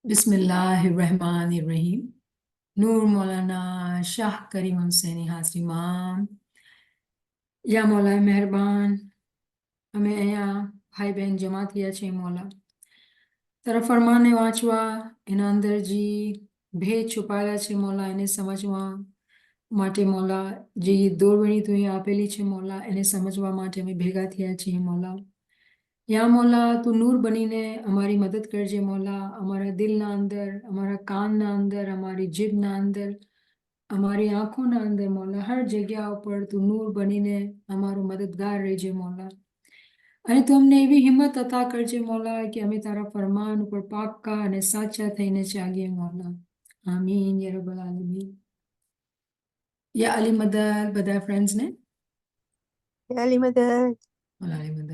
बिस्मिल्लाहिर्रहमानिर्रहीम। नूर मौलाना शाह करीम हुसैनी हाजरीमाम। યા મૌલાએ મહેરબાન, અમે અહીંયા ભાઈ બહેન જમા થયા છીએ મૌલા, તારા ફરમાનને વાંચવા, એના અંદર જે ભેદ છુપાયેલા છે મૌલા એને સમજવા માટે મૌલા, જે દોરવણી તું આપેલી છે મૌલા એને સમજવા માટે અમે ભેગા થયા છીએ મૌલા. યા મૌલા તું નૂર બનીને અમારી મદદ કરજે મૌલા, અમારા દિલના અંદર, અમારા કાનના અંદર, અમારી જીભના અંદર, અમારી આંખોના અંદર મૌલા, હર જગ્યા ઉપર તું નૂર બનીને અમારો મદદગાર રહેજે મૌલા. અને તું અમને એવી હિંમત અતા કરજે મૌલા કે અમે તારા ફરમાન ઉપર પાક્કા અને સાચા થઈને ચાલીએ મૌલા. આમીન યા રબ્બલ આલમીન. યા અલી મદદ બધા ફ્રેન્ડ્સને અલી મદદ. મૌલા અલી મદદ.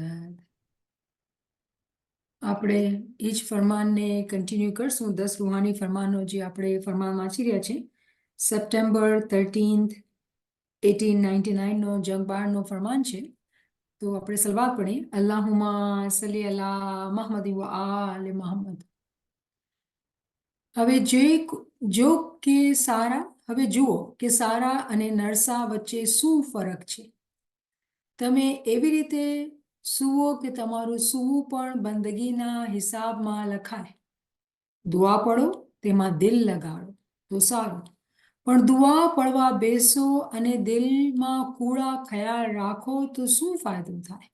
આપણે એ જ ફરમાનને કન્ટિન્યુ કરશું. 10 રૂહાની ફરમાનો જે આપણે ફરમાન વાંચી રહ્યા છે, સપ્ટેમ્બર 13th 1899 નો જંગ બારનો ફરમાન છે. તો આપણે સલવાત પઢીએ. અલ્લાહુમ્મા સલ્લી અલા મુહમ્મદ વ આલે મુહમ્મદ. હવે જુઓ કે સારા અને નરસા વચ્ચે શું ફરક છે. તમે એવી રીતે સૂવો કે તમારું સૂવું પણ બંદગીના હિસાબમાં લખાય. દુઆ પડો, તેમાં દિલ લગાડો તો સારું, પણ દુઆ પડવા બેસો અને દિલમાં કૂડા ખ્યાલ રાખો તો શું ફાયદો થાય.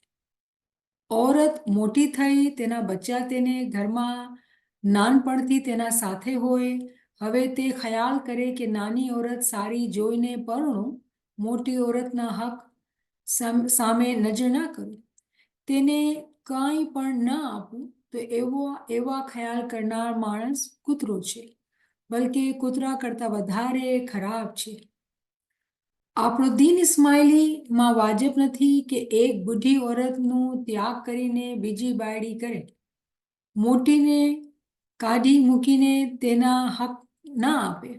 औरत મોટી થઈ, તેના બચ્ચા તેને ઘરમાં નાનપણથી તેના સાથે હોય, હવે તે ખ્યાલ કરે કે નાની औरत સારી જોઈને પરણો, મોટી औरतના હક સામે નજર ના કરું, તેને કાંઈ પણ ન આપું, તો એવા ખ્યાલ કરનાર માણસ કૂતરો છે, બલકે કૂતરા કરતાં વધારે ખરાબ છે. આપણો દીન ઇસ્માઇલીમાં વાજબ નથી કે એક બુઢી औरतનું ત્યાગ કરીને બીજી બાયડી કરે, મોટીને કાઢી મૂકીને તેના હક ના આપે,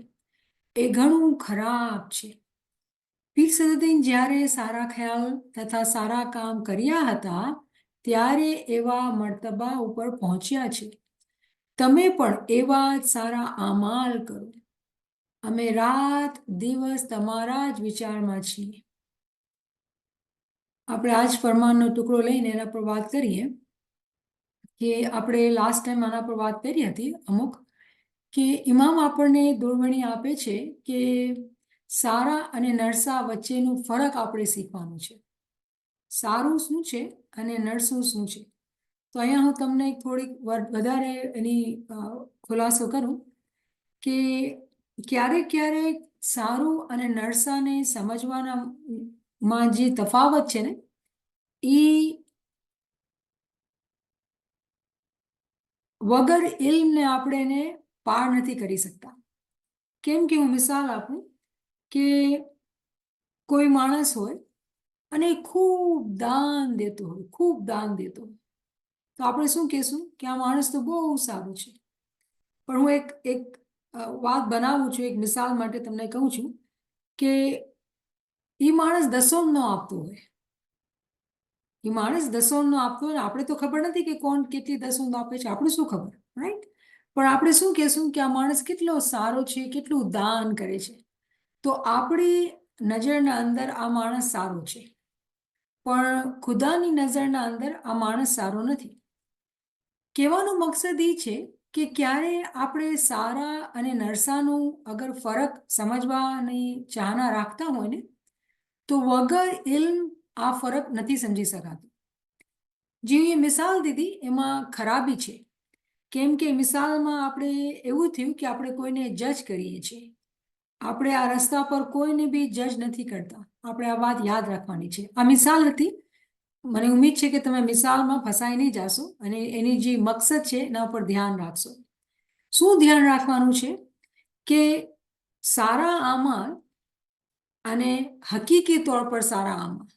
એ ઘણું ખરાબ છે. પીર સદુદ્દીન જ્યારે સારા ખ્યાલ તથા સારા કામ કર્યા હતા ત્યારે એવા મર્તબા ઉપર પહોંચ્યા છે. તમે પણ એવા જ સારા આમાલ કરો. અમે રાત દિવસ તમારા જ વિચારમાં છીએ. આપણે આજ ફરમાનનો ટુકડો લઈને એના પર વાત કરીએ કે આપણે લાસ્ટ ટાઈમ આના પર વાત કરી હતી અમુક, કે ઇમામ આપણને દોરવણી આપે છે કે સારા અને નરસા વચ્ચેનું ફરક આપણે શીખવાનું છે. સારું શું છે અને નરસું શું છે. તો અહીંયા હું તમને થોડીક વધારે એની ખુલાસો કરું કે ક્યારેક સારું અને નરસાને સમજવાના જે તફાવત છે ને, એ વગર ઇલ્મને આપણે એને પાર નથી કરી શકતા. કેમ કે હું મિસાલ આપું કે કોઈ માણસ હોય અને ખૂબ દાન દેતો હોય, તો આપણે શું કહેશું કે આ માણસ તો બહુ સારું છે. પણ હું એક વાત બનાવું છું, એક મિસાલ માટે તમને કહું છું કે એ માણસ દસોમ ન આપતો હોય, આપણે તો ખબર નથી કે કોણ કેટલી દસોમ આપે છે, આપણે શું ખબર, રાઈટ? પણ આપણે શું કહેશું કે આ માણસ કેટલો સારો છે, કેટલું દાન કરે છે. તો આપણી નજરના અંદર આ માણસ સારો છે, પણ ખુદાની નજરના અંદર આ માણસ સારો નથી. કહેવાનો મકસદ એ છે કે ક્યારે આપણે સારા અને નરસાનું અગર ફરક સમજવાની ચાહના રાખતા હોય ને, તો વગર ઇલ્મ આ ફરક નથી સમજી શકાતો. જે મિસાલ દીધી એમાં ખરાબી છે, કેમ કે મિસાલમાં આપણે એવું થયું કે આપણે કોઈને જજ કરીએ છીએ. આપણે આ રસ્તા પર કોઈને બી જજ નથી કરતા. આપણે આ વાત યાદ રાખવાની છે. આ મિસાલ હતી, મને ઉમ્મીદ છે કે તમે મિસાલમાં ફસાઈ નહીં જાશો અને એની જે મકસદ છે એના ઉપર ધ્યાન રાખશો. શું ધ્યાન રાખવાનું છે કે સારા આમાલ અને હકીકી તौर પર સારા આમાલ,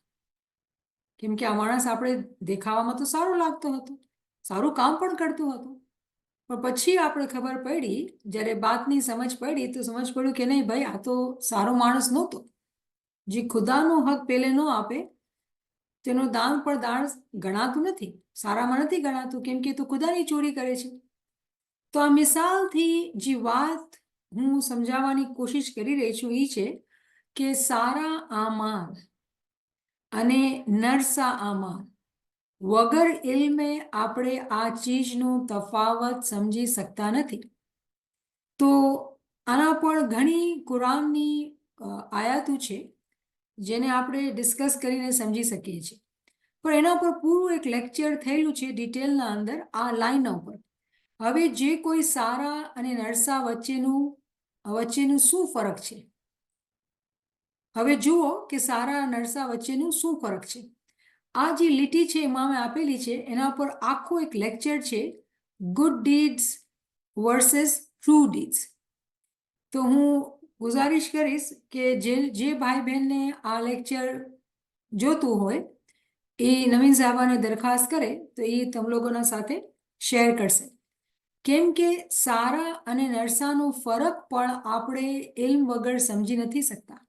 કેમ કે આ માણસ આપણે દેખાવામાં તો સારો લાગતો હતો, સારું કામ પણ કરતો હતો, પણ પછી આપણે ખબર પડી, જ્યારે બાતની સમજ પડી તો સમજ પડ્યું કે નહીં ભાઈ, આ તો સારો માણસ નહોતો. જે ખુદાનો હક પેલે ન આપે તેનો દાન પણ દાન ગણાતું નથી, સારામાં નથી ગણાતું, કેમ કે તો ખુદાની ચોરી કરે છે. તો આ મિસાલથી જે વાત હું સમજાવવાની કોશિશ કરી રહી છું એ છે કે સારા આમાલ અને નરસા આમાલ વગર ઇલ્મે આપણે આ ચીજનો તફાવત સમજી શકતા નથી. તો આના પર ઘણી કુરાનની આયાતો છે જેને આપણે ડિસ્કસ કરીને સમજી શકીએ છીએ, પણ એના પર પૂરું એક લેક્ચર થયેલું છે ડિટેલના અંદર આ લાઈન ઉપર. હવે જે કોઈ સારા અને નરસા વચ્ચેનું શું ફરક છે? હવે જુઓ કે સારા નરસા વચ્ચેનું શું ફરક છે. આ જે લીટી છે એમાં આપેલી છે એના પર આખો એક લેક્ચર છે, good deeds versus true deeds. તો હું ગુજારિશ કરીશ કે જે ભાઈ બહેનને આ લેક્ચર જોતું હોય એ નવીન સાહેબાને દરખાસ્ત કરે તો એ તમ લોકોના સાથે શેર કરશે, કેમ કે સારા અને નરસાનો ફરક પણ આપણે ઇલ્મ વગર સમજી નથી શકતા.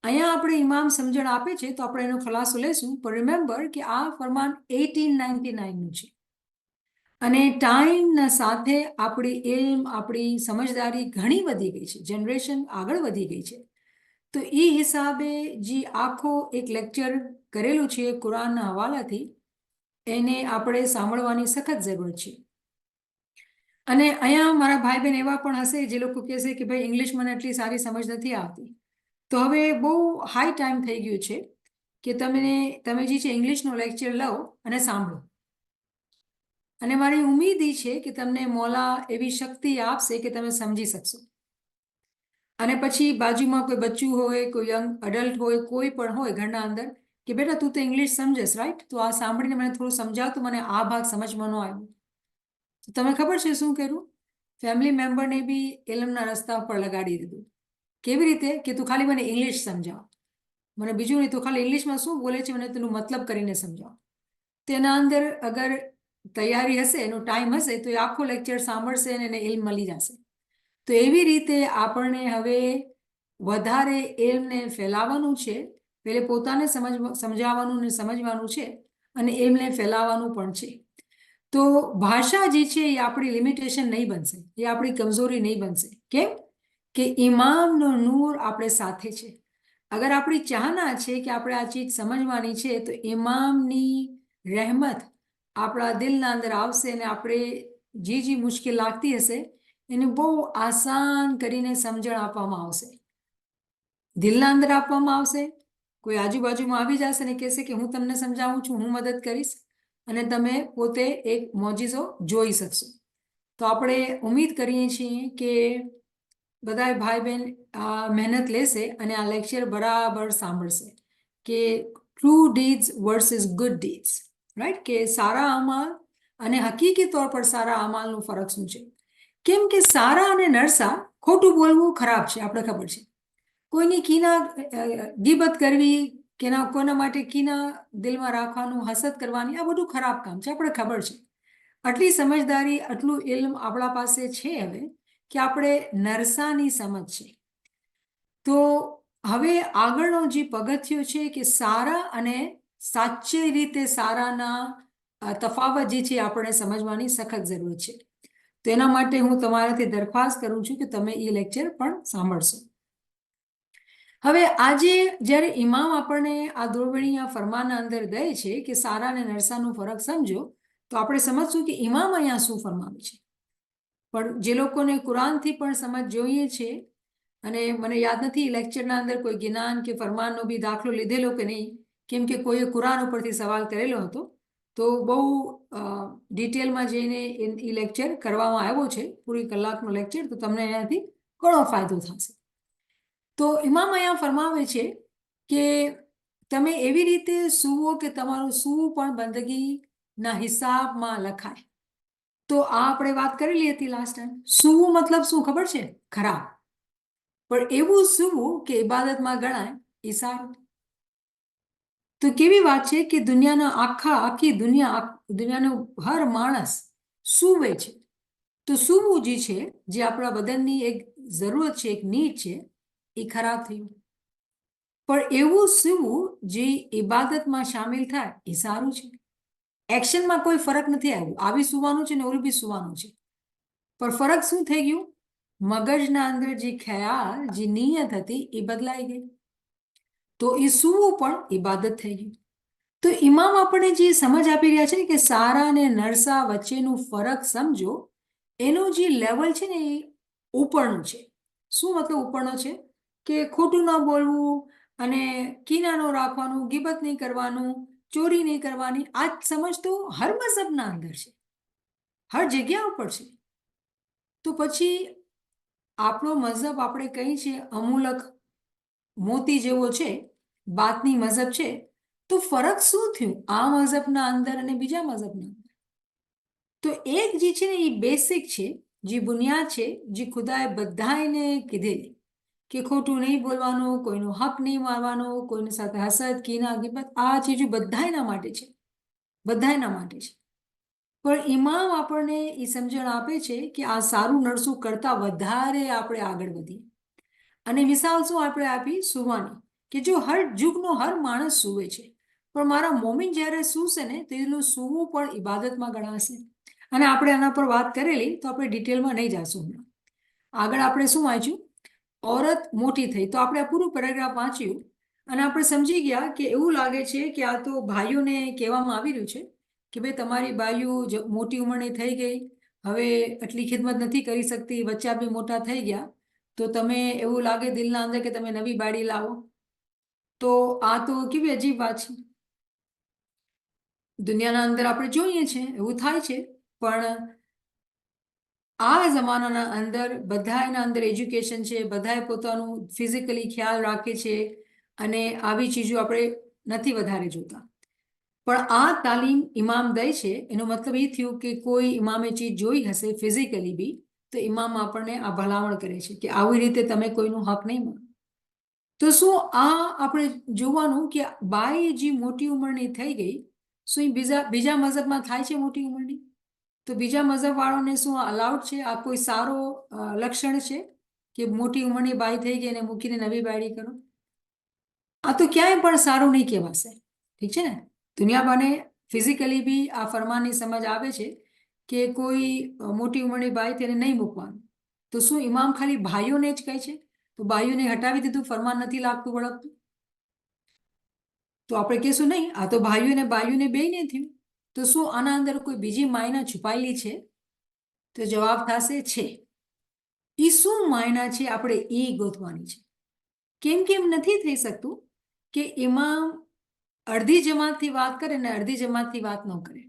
અહીંયા આપણે ઇમામ સમજણ આપે છે તો આપણે એનો ખુલાસો લેશું, પણ રિમેમ્બર કે આ ફરમાન 1899નું છે અને ટાઈમના સાથે આપણી ઇલ્મ, આપણી સમજદારી ઘણી વધી ગઈ છે, જનરેશન આગળ વધી ગઈ છે. તો એ હિસાબે જે આખો એક લેક્ચર કરેલું છે કુરાનના હવાલાથી એને આપણે સાંભળવાની સખત જરૂર છે. અને અહીંયા મારા ભાઈ બહેન એવા પણ હશે જે લોકો કહેશે કે ભાઈ ઇંગ્લિશ મને એટલી સારી સમજ નથી આવતી. તો હવે બહુ હાઈ ટાઈમ થઈ ગયું છે કે તમે જે છે ઇંગ્લિશનો લેક્ચર લો અને સાંભળો. અને મારી ઉમ્મીદ એ છે કે તમને મોલા એવી શક્તિ આપશે કે તમે સમજી શકશો. અને પછી બાજુમાં કોઈ બચ્ચું હોય, કોઈ યંગ અડલ્ટ હોય, કોઈ પણ હોય ઘરના અંદર કે બેટા તું તો ઇંગ્લિશ સમજેશ રાઈટ, તો આ સાંભળીને મને થોડું સમજાવતું, મને આ ભાગ સમજમાં ન આવ્યું. તો તમે ખબર છે શું કર્યું? ફેમિલી મેમ્બરને બી ઇલ્મના રસ્તા પર લગાડી દીધું. કેવી રીતે? કે તું ખાલી મને ઇંગ્લિશ સમજાવ, મને બીજું નહીં, તું ખાલી ઇંગ્લિશમાં શું બોલે છે મને તેનું મતલબ કરીને સમજાવ. તેના અંદર અગર તૈયારી હશે, એનો ટાઈમ હશે તો એ આખો લેક્ચર સાંભળશે અને એને ઇલ્મ મળી જશે. તો એવી રીતે આપણને હવે વધારે ઇલ્મને ફેલાવવાનું છે, પહેલે પોતાને સમજાવવાનું ને સમજવાનું છે અને ઇલ્મને ફેલાવવાનું પણ છે. તો ભાષા જે છે એ આપણી લિમિટેશન નહીં બનશે, એ આપણી કમજોરી નહીં બનશે. કેમ? કે ઇમામનો નૂર આપણે સાથે છે. અગર આપણી ચાહના છે કે આપણે આ ચીજ સમજવાની છે તો ઇમામની રહેમત આપણા દિલના અંદર આવશે અને આપણે જે મુશ્કેલ લાગતી હશે એને બહુ આસાન કરીને સમજણ આપવામાં આવશે, દિલના અંદર આપવામાં આવશે. કોઈ આજુબાજુમાં આવી જશે ને કહેશે કે હું તમને સમજાવું છું, હું મદદ કરીશ, અને તમે પોતે એક મોજીઝો જોઈ શકશો. તો આપણે ઉમ્મીદ કરીએ છીએ કે બધા ભાઈ બહેન મહેનત લેશે અને આ લેક્ચર બરાબર સાંભળશે કે true deeds versus good deeds, right, કે સારા અમાલ અને હકીકી તौर પર સારા અમાલનો ફરક શું છે. કેમ કે સારા અને નરસા, ખોટું બોલવું ખરાબ છે, આપણે ખબર છે. કોઈની કીના ગીબત કરવી, કોઈના માટે કીના દિલમાં રાખવાનું, હસદ કરવાની, આ બધું ખરાબ કામ છે, આપણે ખબર છે. આટલી સમજદારી, આટલું ઇલ્મ આપણા પાસે છે હવે કે આપણે નરસાની સમજ છે. તો હવે આગળનો જે પગથિયો છે કે સારા અને સાચી રીતે સારાના તફાવત જે છે આપણે સમજવાની સખત જરૂર છે. તો એના માટે હું તમારાથી દરખાસ્ત કરું છું કે તમે એ લેક્ચર પણ સાંભળશો. હવે આજે જ્યારે ઇમામ આપણને આ દોરબણી ફરમાનના અંદર દે છે કે સારા અને નરસાનો ફરક સમજો, તો આપણે સમજશું કે ઇમામ અહીંયા શું ફરમાવે છે. પણ જે લોકોને કુરાનથી પણ સમજ જોઈએ છે, અને મને યાદ નથી લેક્ચરના અંદર કોઈ જ્ઞાન કે ફરમાનનો બી દાખલો લીધેલો કે નહીં, કેમ કે કોઈએ કુરાન ઉપરથી સવાલ કરેલો હતો, તો બહુ ડિટેલમાં જઈને એ લેક્ચર કરવામાં આવ્યો છે, પૂરી કલાકનો લેક્ચર, તો તમને એનાથી ઘણો ફાયદો થશે. તો ઇમામ અહીંયા ફરમાવે છે કે તમે એવી રીતે સૂવો કે તમારું સૂવું પણ બંદગીના હિસાબમાં લખાય. તો આ આપણે વાત કરેલી હતી લાસ્ટ ટાઈમ. સૂવું મતલબ શું ખબર છે? ખરાબ. પણ એવું સૂવું કે ઇબાદતમાં ગણાય એ સારું. તો કેવી વાત છે કે આખી દુનિયાનો હર માણસ સૂવે છે. તો સૂવું જે છે, જે આપણા બદનની એક જરૂરત છે, એક નીડ છે, એ ખરાબ થયું. પણ એવું સૂવું જે ઇબાદતમાં શામિલ થાય એ સારું છે. એક્શનમાં કોઈ ફરક નથી આવ્યું, આવી સુવાનું છે ને ઓલું બી સુવાનું છે. પણ ફરક શું થઈ ગયું? મગજના અંદર જે ખ્યાલ, જે નિયત હતી એ બદલાઈ ગઈ. તો એ સૂવું પણ ઇબાદત થઈ ગયું. તો ઇમામ આપણને જે સમજ આપી રહ્યા છે કે સારા અને નરસા વચ્ચેનું ફરક સમજો, એનું જે લેવલ છે ને એ ઉપરનું છે. શું મતલબ ઉપરનો છે? કે ખોટું ન બોલવું અને કીના ન રાખવાનું, ગીબત નહીં કરવાનું, ચોરી નહીં કરવાની. આ સમજ તો હર મઝહબના અંદર છે, હર જગ્યા ઉપર છે. તો પછી આપણો મઝહબ આપણે કહી છે અમૂલક મોતી જેવો છે, બાતની મઝહબ છે. તો ફરક શું થયું આ મઝહબના અંદર અને બીજા મઝહબના અંદર? તો એક જે છે ને એ બેસિક છે, જે બુનિયાદ છે, જે ખુદાએ બધાને કીધેલી કે ખોટું નહીં બોલવાનું, કોઈનો હક નહીં મારવાનો, કોઈની સાથે હસદ, કીના, ગીબત, આ ચીજો બધાયના માટે છે, બધાયના માટે છે. પણ ઇમામ આપણને એ સમજણ આપે છે કે આ સારું નરસું કરતા વધારે આપણે આગળ વધીએ. અને મિસાલ શું આપણે આપી? સુવાની. કે જો હર જુગનો હર માણસ સૂવે છે, પણ મારા મોમીન જ્યારે સૂશે ને તો એનું સૂવું પણ ઇબાદતમાં ગણાશે. અને આપણે આના પર વાત કરેલી, તો આપણે ડિટેલમાં નહીં જાશું હમણાં. આગળ આપણે શું વાંચ્યું? औरत મોટી થઈ. તો આપણે આ પૂરું પેરેગ્રાફ વાંચ્યું અને આપણે સમજી ગયા કે એવું લાગે છે કે આ તો ભાઈઓને કહેવામાં આવી રહ્યું છે કે ભાઈ તમારી બાઈઓ મોટી ઉંમરની થઈ ગઈ, હવે એટલી ખિદમત નથી કરી શકતી, બચ્ચા બી મોટા થઈ ગયા, તો તમે એવું લાગે દિલના અંદર કે તમે નવી બાળી લાવો. તો આ તો કેવી અજીબ વાત છે. દુનિયાના અંદર આપણે જોઈએ છે એવું થાય છે, પણ આ જમાનાના અંદર બધાના અંદર એજ્યુકેશન છે, બધાએ પોતાનું ફિઝિકલી ખ્યાલ રાખે છે અને આવી ચીજો આપણે નથી વધારે જોતા. પણ આ તાલીમ ઇમામ દે છે, એનો મતલબ એ થયું કે કોઈ ઇમામે ચીજ જોઈ હશે ફિઝિકલી બી, તો ઇમામ આપણને આ ભલામણ કરે છે કે આવી રીતે તમે કોઈનું હક નહીં માનો. તો શું આ આપણે જોવાનું કે બાઈ જે મોટી ઉંમરની થઈ ગઈ, શું એ બીજા મઝહબમાં થાય છે મોટી ઉંમરની? તો બીજા મઝહબ વાળાને શું અલાઉડ છે? આ કોઈ સારો લક્ષણ છે કે મોટી ઉંમરની બાઈ થઈ ગઈ અને મૂકીને નવી બાયડી કરો? આ તો ક્યાંય પણ સારું નહીં કહેવાશે. ઠીક છે ને? દુનિયાભરને ફિઝિકલી બી આ ફરમાનની સમજ આવે છે કે કોઈ મોટી ઉંમરની બાઈ તેને નહીં મૂકવાનું. તો શું ઇમામ ખાલી ભાઈઓને જ કહે છે? તો ભાઈઓને હટાવી દીધું, ફરમાન નથી લાગતું વળગતું? તો આપણે કહેશું નહીં, આ તો ભાઈઓ અને બાઈઓને બેયને થયું. તો શું આના અંદર કોઈ બીજી માયના છુપાયેલી છે? તો જવાબ થશે છે. એ શું માયના છે આપણે એ ગોતવાની છે. કેમ નથી થઈ શકતું કે ઇમામ અડધી જમાતથી વાત કરે ને અડધી જમાતથી વાત ન કરે?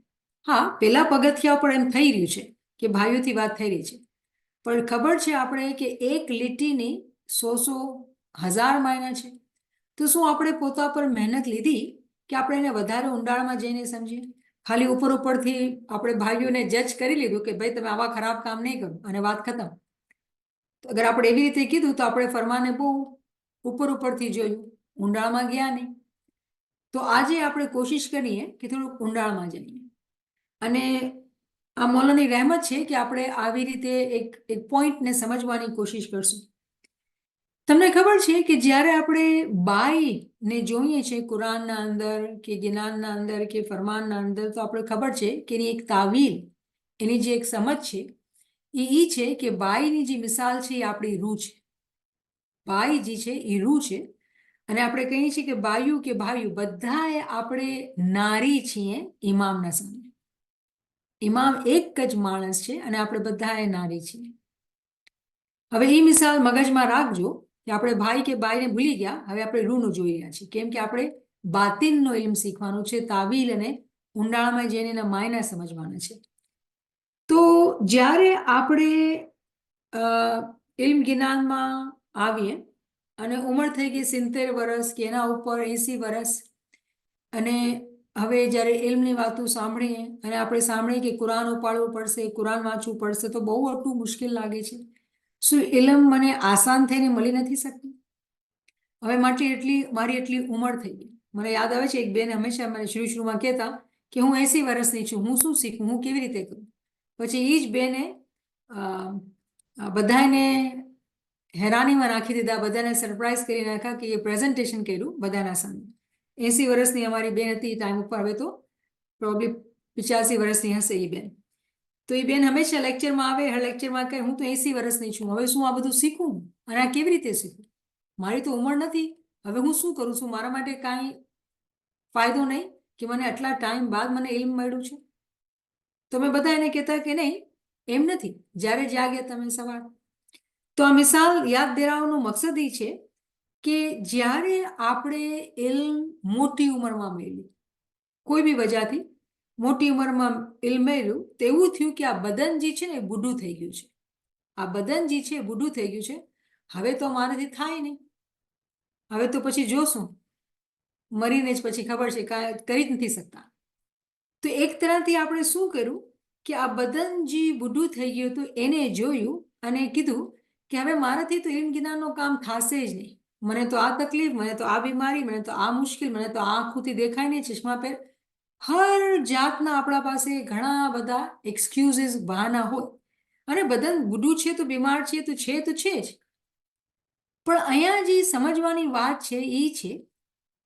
હા, પેલા પગથિયા પર એમ થઈ રહ્યું છે કે ભાઈઓથી વાત થઈ રહી છે, પણ ખબર છે આપણે કે એક લીટીની 100,000 માયના છે. તો શું આપણે પોતા પર મહેનત લીધી કે આપણે એને વધારે ઊંડાણમાં જઈને સમજીએ? ખાલી ઉપરથી આપણે ભાઈઓને જજ કરી લીધું કે ભાઈ તમે આવા ખરાબ કામ નહીં કરો અને વાત ખતમ. તો અગર આપણે એવી રીતે કીધું તો આપણે ફરમાને બહુ ઉપરથી જોયું, ઊંડાણમાં ગયા નહીં. તો આજે આપણે કોશિશ કરીએ કે થોડુંક ઊંડાણમાં જઈએ. અને આ મૌલાની રહેમત છે કે આપણે આવી રીતે એક પોઈન્ટને સમજવાની કોશિશ કરશું. તમને ખબર છે કે જ્યારે આપણે બાઈને જોઈએ છે કુરાનના અંદર કે જ્ઞાનના અંદર કે ફરમાનના અંદર, તો આપણે ખબર છે કે એની એક તાવીલ, એની જે એક સમજ છે એ છે કે બાઈની જે મિસાલ છે એ આપણી રૂહ છે. બાઈ જે છે એ રૂહ છે. અને આપણે કહીએ છીએ કે બાઈઓ કે ભાઈઓ બધાએ આપણે નારી છીએ ઇમામના સામે. ઇમામ એક જ માણસ છે અને આપણે બધાએ નારી છીએ. હવે એ મિસાલ મગજમાં રાખજો કે આપણે ભાઈ કે બાઈને ભૂલી ગયા, હવે આપણે રૂહનું જોઈ રહ્યા છીએ. કેમ કે આપણે બાતિનનો ઇલ્મ શીખવાનું છે, તાવીલ અને ઊંડાણમાં જઈને એના માયના સમજવાના છે. તો જ્યારે આપણે ઇલ્મ જ્ઞાનમાં આવીએ અને ઉંમર થઈ ગઈ 70 વર્ષ કે એના ઉપર 80 વર્ષ, અને હવે જ્યારે ઇલ્મની વાતો સાંભળીએ અને આપણે સાંભળીએ કે કુરાન ઉપાડવું પડશે, કુરાન વાંચવું પડશે, તો બહુ આટલું મુશ્કેલ લાગે છે. શું ઇલ્મ મને આસાન થઈને મળી નથી શકતું? હવે મારી એટલી ઉંમર થઈ ગઈ. મને યાદ આવે છે એક બેન હંમેશા મને શરૂમાં કહેતા કે હું 80 વર્ષની છું, હું શું શીખું, હું કેવી રીતે કરું? પછી એ જ બેને બધાને હેરાનીમાં નાખી દીધા, બધાને સરપ્રાઈઝ કરી નાખ્યા કે એ પ્રેઝન્ટેશન કર્યું બધાના સામે. 80 વર્ષની અમારી બેન હતી ટાઈમ ઉપર, હવે તો પ્રોબ્લી 85 વર્ષની હશે એ બેન. તો એ બેન હંમેશા લેક્ચરમાં આવે, હર લેક્ચરમાં કહે હું તો 80 વર્ષની છું, હવે શું આ બધું શીખું અને આ કેવી રીતે શીખું, મારી તો ઉંમર નથી, હવે હું શું કરું છું, મારા માટે કાંઈ ફાયદો નહીં કે મને આટલા ટાઈમ બાદ મને ઇલ્મ મળ્યું છે. તો મેં બધા એને કહેતા કે નહીં, એમ નથી, જ્યારે જાગે તમે સવાર. તો આ મિસાલ યાદ દેરાવાનો મકસદ એ છે કે જ્યારે આપણે ઇલ્મ મોટી ઉંમરમાં મેળવી, કોઈ બી વજહથી મોટી ઉંમરમાં ઇલ્મ મેળવ્યું, તો એવું થયું કે આ બદન જે છે ને એ બુઢું થઈ ગયું છે, આ બદન જે છે એ બુઢું થઈ ગયું છે, હવે તો મારાથી થાય નહીં, હવે તો પછી જોશું, મરીને જ પછી ખબર છે કાંઈ કરી જ નથી શકતા. તો એક તરહથી આપણે શું કર્યું કે આ બદન જે બુઢું થઈ ગયું હતું એને જોયું અને કીધું કે હવે મારાથી તો ઇલ્મ જ્ઞાનનું કામ થશે જ નહીં, મને તો આ તકલીફ, મને તો આ બીમારી, મને તો આ મુશ્કેલ, મને તો આંખોથી દેખાય નહીં, ચશ્મા પહેર, હર જાતના આપણા પાસે ઘણા બધા એક્સક્યુઝીસ, બહાના હોય, અને બદન બુઢું છે તો બીમાર છે તો છે જ. પણ અહીંયા જે સમજવાની વાત છે એ છે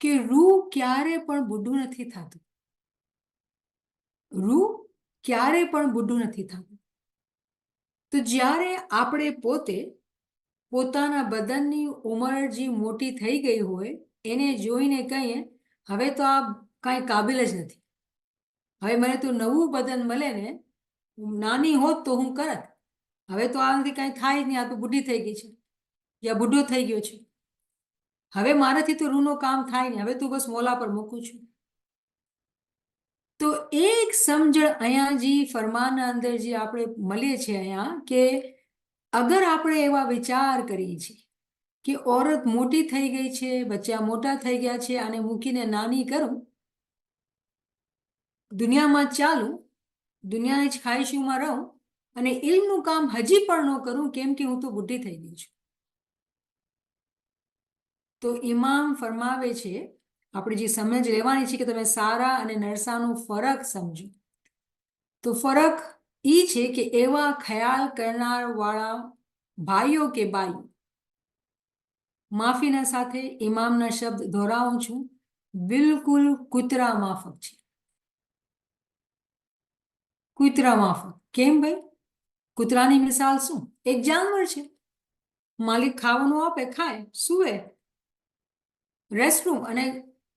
કે રૂહ ક્યારે પણ બુઢું નથી થતું, રૂહ ક્યારે પણ બુઢું નથી થતું. તો જ્યારે આપણે પોતે પોતાના બદનની ઉંમર જે મોટી થઈ ગઈ હોય એને જોઈને કહીએ હવે તો આ કાંઈ કાબિલ જ નથી, હવે મને તો નવું બદન મળે ને, નાની હોત તો હું કરત, હવે તો આનાથી કાંઈ થાય જ નહીં, આ તો બુઢી થઈ ગઈ છે યા બુઢો થઈ ગયો છે, હવે મારાથી તો રૂહનું કામ થાય નહીં, હવે તું બસ મોલા પર મૂકું છું. તો એક સમજણ અહીંયા જે ફરમાનના અંદર જે આપણે મળીએ છીએ અહીંયા કે અગર આપણે એવા વિચાર કરીએ છીએ કે औरत મોટી થઈ ગઈ છે, બચ્ચા મોટા થઈ ગયા છે, આને મૂકીને નાની કરું, દુનિયામાં ચાલું, દુનિયાની જ ખ્વાહિશોમાં રહું અને ઇલ્મનું કામ હજી પણ ન કરું કેમ કે હું તો બુઢી થઈ ગઈ છું. તો ઇમામ ફરમાવે છે, આપણે જે સમજ લેવાની છે કે તમે સારા અને નરસાનો ફરક સમજો. તો ફરક એ છે કે એવા ખ્યાલ કરનાર વાળા ભાઈઓ કે બાઈઓ, માફીના સાથે ઇમામના શબ્દ દોહરાવું છું, બિલકુલ કૂતરા માફક છે, કૂતરા માફક. કેમ ભાઈ? કૂતરાની મિસાલ શું? એક જાનવર છે, માલિક ખાવાનું આપે, ખાય, સૂવે, રેસ્ટરૂમ અને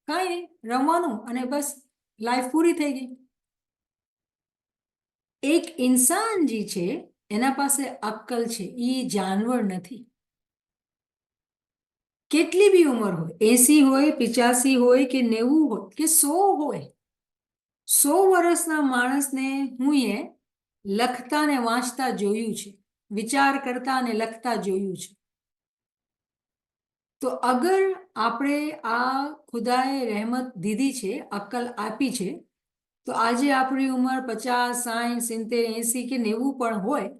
કાંઈ રમવાનું અને બસ લાઈફ પૂરી થઈ ગઈ. એક ઇન્સાન જે છે એના પાસે અક્કલ છે, એ જાનવર નથી. કેટલી બી ઉંમર હોય, 80 હોય, 85 હોય કે 90 હોય કે 100 હોય, 100 વર્ષના માણસને હું એ લખતા ને વાંચતા જોયું છે, વિચાર કરતા અને લખતા જોયું છે. તો અગર આપણે આ ખુદાએ રહેમત દીધી છે, અક્કલ આપી છે, તો આજે આપણી ઉંમર 50, 60, 70, 80 કે 90 પણ હોય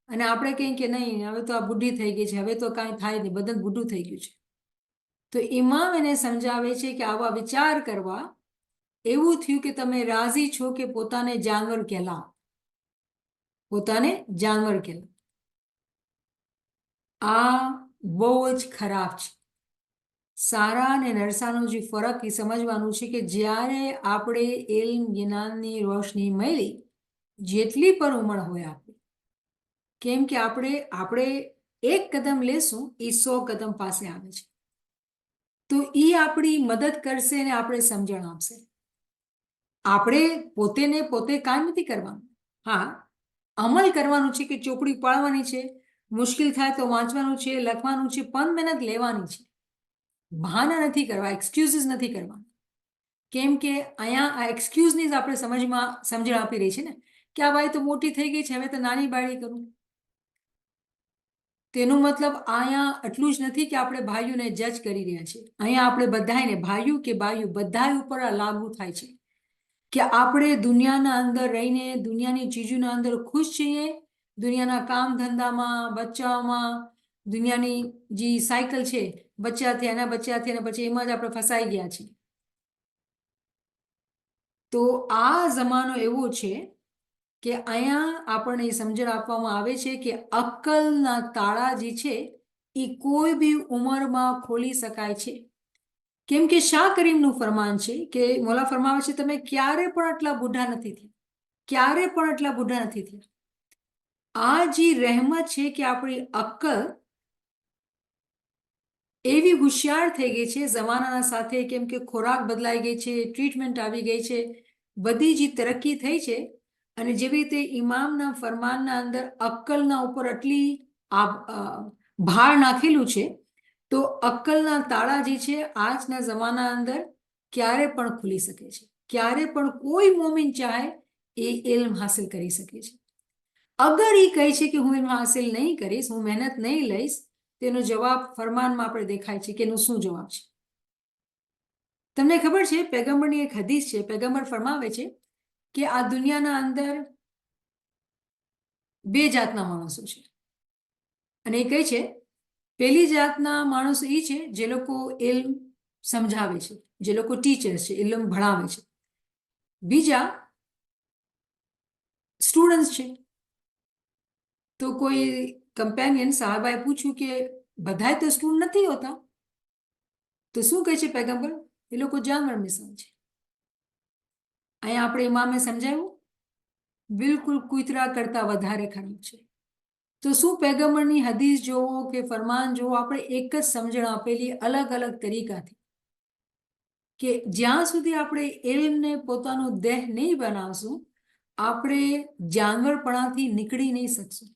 અને આપણે કહીએ કે નહીં હવે તો આ બુઢી થઈ ગઈ છે, હવે તો કાંઈ થાય નહીં, બદન બુઢું થઈ ગયું છે, તો ઇમામ એને સમજાવે છે કે આવા વિચાર કરવા એવું થયું કે તમે રાજી છો કે પોતાને જાનવર કહેલાઓ, પોતાને જાનવર કહેલાઓ. આ બહુ જ ખરાબ છે. સારા અને નરસાનો જે ફરક એ સમજવાનું છે કે જ્યારે આપણે ઇલ્મ જ્ઞાનની રોશની મળી, જેટલી પણ ઉંમર હોય આપણે, કેમ કે આપણે એક કદમ લેશું એ 100 કદમ પાસે આવે છે, તો એ આપણી મદદ કરશે અને આપણે સમજણ આપશે. આપણે પોતે ને પોતે કામ નથી કરવાનું, હા અમલ કરવાનું છે કે ચોપડી પાડવાની છે, મુશ્કેલ થાય તો વાંચવાનું છે, લખવાનું છે, પણ મહેનત લેવાની છે, બહાના નથી કરવા, એક્સક્યુઝીસ નથી કરવા. કેમ કે અહીંયા આ એક્સક્યુઝની જ આપણે સમજણ આપી રહી છે ને કે આ ભાઈ તો મોટી થઈ ગઈ છે, હવે તો નાની બાળી કરું. તેનો મતલબ અહીંયા એટલું જ નથી કે આપણે ભાઈઓને જજ કરી રહ્યા છીએ, અહીંયા આપણે બધાને ભાઈઓ કે બાઈઓ બધા ઉપર આ લાગુ થાય છે કે આપણે દુનિયાના અંદર રહીને દુનિયાની ચીજોના અંદર ખુશ છીએ, દુનિયાના કામ ધંધામાં, બચ્ચાઓમાં, દુનિયાની જે સાયકલ છે, બચ્ચાથી એના બચ્ચાથી અને પછી એમાં જ આપણે ફસાઈ ગયા છીએ. તો આ જમાનો એવો છે કે અહીંયા આપણને સમજણ આપવામાં આવે છે કે અક્કલના તાળા જે છે એ કોઈ બી ઉંમરમાં ખોલી શકાય છે. કેમ કે શાહ કરીમનું ફરમાન છે કે મોલા ફરમાવે છે તમે ક્યારે પણ આટલા બુઢા નથી થયા, ક્યારે પણ એટલા બુઢા નથી થયા. આ જે રહેમત છે કે આપણી અક્કલ એવી હોશિયાર થઈ ગઈ છે જમાનાના સાથે, કેમ કે ખોરાક બદલાઈ ગઈ છે, ટ્રીટમેન્ટ આવી ગઈ છે, બધી જ તરક્કી થઈ છે. અને જેવી રીતે ઇમામના ફરમાનના અંદર અક્કલના ઉપર આટલી ભાર નાખેલું છે, તો અક્કલના તાળા જે છે આજના જમાના અંદર ક્યારે પણ ખુલી શકે છે. ક્યારે પણ કોઈ મોમિન ચાહે એ ઇલ્મ હાસિલ કરી શકે છે. અગર એ કહે છે કે હું ઇલ્મ હાસિલ નહીં કરીશ, હું મહેનત નહીં લઈશ, તેનો જવાબ ફરમાનમાં આપણે દેખાય છે કે એનો શું જવાબ છે. તમને ખબર છે પૈગંબરની એક હદીસ છે, પૈગંબર ફરમાવે છે કે આ દુનિયાના અંદર બે જાતના માણસો છે. અને એ કહે છે પહેલી જાતના માણસો એ છે જે લોકો ઇલ્મ સમજાવે છે, જે લોકો ટીચર્સ છે, ઇલ્મ ભણાવે છે. બીજા સ્ટુડન્ટ્સ છે. તો કોઈ કમ્પેનિયન સાહેબાએ પૂછ્યું કે બધાય તો સ્ટુડન્ટ નથી હોતા, તો શું કહે છે પૈગંબર? એ લોકો જાનવર મિસાલ છે. અહીંયા આપણે ઇમામે સમજાવ્યું બિલકુલ કૂતરા કરતા વધારે ખરાબ છે. તો શું પૈગંબરની હદીસ જોવો કે ફરમાન જોવો, આપણે એક જ સમજણ આપેલી અલગ અલગ તરીકાથી, કે જ્યાં સુધી આપણે ઇલ્મને પોતાનું દેહ નહીં બનાવશું, આપણે જાનવરપણાથી નીકળી નહીં શકશું.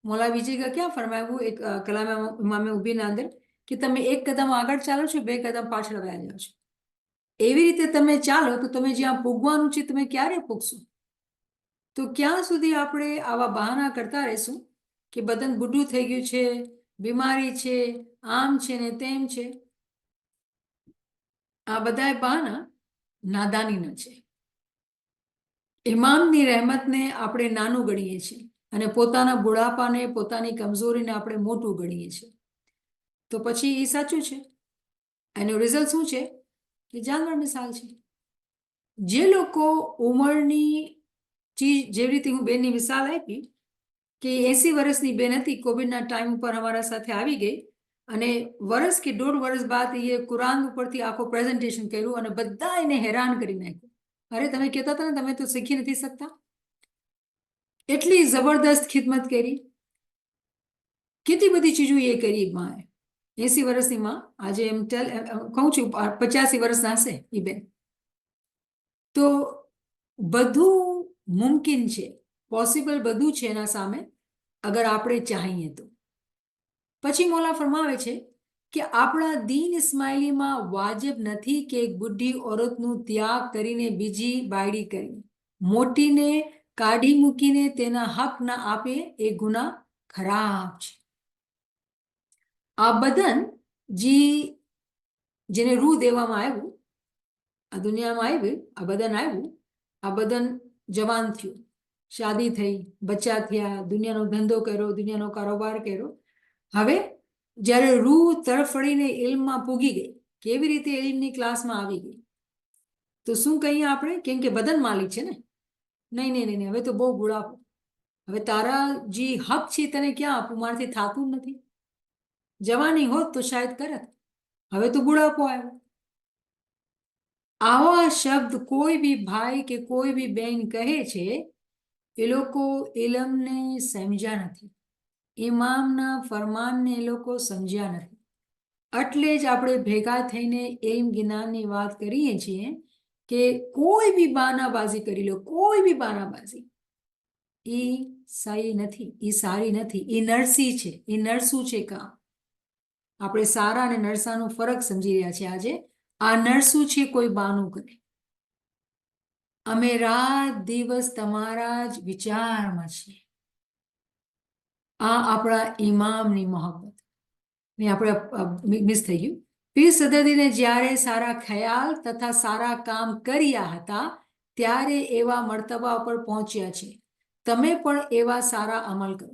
મૌલાવી જગ્યા ક્યાં ફરમાવ્યું એક કલામે ઇમામે ઉભીના અંદર કે તમે એક કદમ આગળ ચાલો છો, બે કદમ પાછળ વયા જાઓ છો. એવી રીતે તમે ચાલો તો તમે જ્યાં પૂગવાનું છે તમે ક્યારે પૂગશો? તો ક્યાં સુધી આપણે આવા બહાના કરતા રહીશું કે બદન બુઢું થઈ ગયું છે, બીમારી છે, આમ છે ને તેમ છે? આ બધા બહાના નાદાનીના છે. ઇમામની રહેમતને આપણે નાનું ગણીએ છીએ અને પોતાના બુઢાપાને, પોતાની કમજોરીને આપણે મોટું ગણીએ છીએ. તો પછી એ સાચું છે. એનું રિઝલ્ટ શું છે? કે જાનવર મિસાલ છે. જે લોકો ઉંમરની ચીજ, જેવી રીતે હું બેનની મિસાલ આપી કે 80 વર્ષની બેન હતી, કોવિડના ટાઈમ ઉપર અમારા સાથે આવી ગઈ અને વર્ષ કે 1.5 વર્ષ બાદ એ કુરાન ઉપરથી આખો પ્રેઝન્ટેશન કર્યું અને બધા એને હેરાન કરી નાખ્યું. અરે તમે કહેતા હતા ને તમે તો શીખી નથી શકતા. એટલી જબરદસ્ત ખિદમત કરી, કેટલી બધી ચીજો એ કરી માએ. 80 વર્ષની માં, આજે એમ કહું છું 85 વર્ષના હશે એ બેન. તો બધું મુમકિન છે, પોસિબલ બધું છે એના સામે, અગર આપણે ચાહીએ તો. પછી મૌલા ફરમાવે છે કે આપણા દીન ઇસ્માઇલીમાં વાજિબ નથી કે એક બુઢી ઓરતનું ત્યાગ કરીને બીજી બાયડી કરીને મોટીને કાઢી મૂકીને તેના હક ના આપે, એ ગુનાહ ખરાબ છે. આ બદન જેને રૂહ દેવામાં આવ્યું, આ દુનિયામાં આવ્યું, આ બદન આવ્યું, આ બદન જવાન થયું, શાદી થઈ, બચ્ચા થયા, દુનિયાનો ધંધો કર્યો, દુનિયાનો કારોબાર કર્યો. હવે જ્યારે રૂહ તરફડીને ઇલ્મમાં પૂગી ગઈ, કેવી રીતે ઇલ્મની ક્લાસમાં આવી ગઈ, તો શું કહીએ આપણે? કેમ કે બદન માલિક છે ને. નહીં નહીં નહીં, હવે તો બહુ બુઢાપો, હવે તારા જે હક છે તને ક્યાં આપું? મારાથી થતું નથી. જવાની હોત તો શાયદ કરત, હવે તો બુઢાપો આવ્યો. આવા શબ્દ કોઈ બી ભાઈ કે કોઈ બી બેન કહે છે, એ લોકો ઇલમને સમજ્યા નથી, ઇમામના ફરમાનને એ લોકો સમજ્યા નથી. એટલે જ આપણે ભેગા થઈને ઇલ્મ જ્ઞાનની વાત કરીએ છીએ કે કોઈ બી બાનાબાજી કરી લો, કોઈ બી બાનાબાજી, એ સહી નથી, એ સારી નથી, એ નરસી છે, એ નરસું છે કામ. આપણે સારા અને નરસાનો ફરક સમજી રહ્યા છીએ આજે. આ નરસું છે, કોઈ બાનું કરે. અમે રાત દિવસ તમારા જ વિચારમાં છીએ. આ આપણા ઇમામની મોહબ્બત ને આપણે મિસ થઈ ગયું. પીર સદદીને જ્યારે સારા ખ્યાલ તથા સારા કામ કર્યા હતા ત્યારે એવા મર્તબા પર પહોંચ્યા છે. તમે પણ એવા સારા અમલ કરો.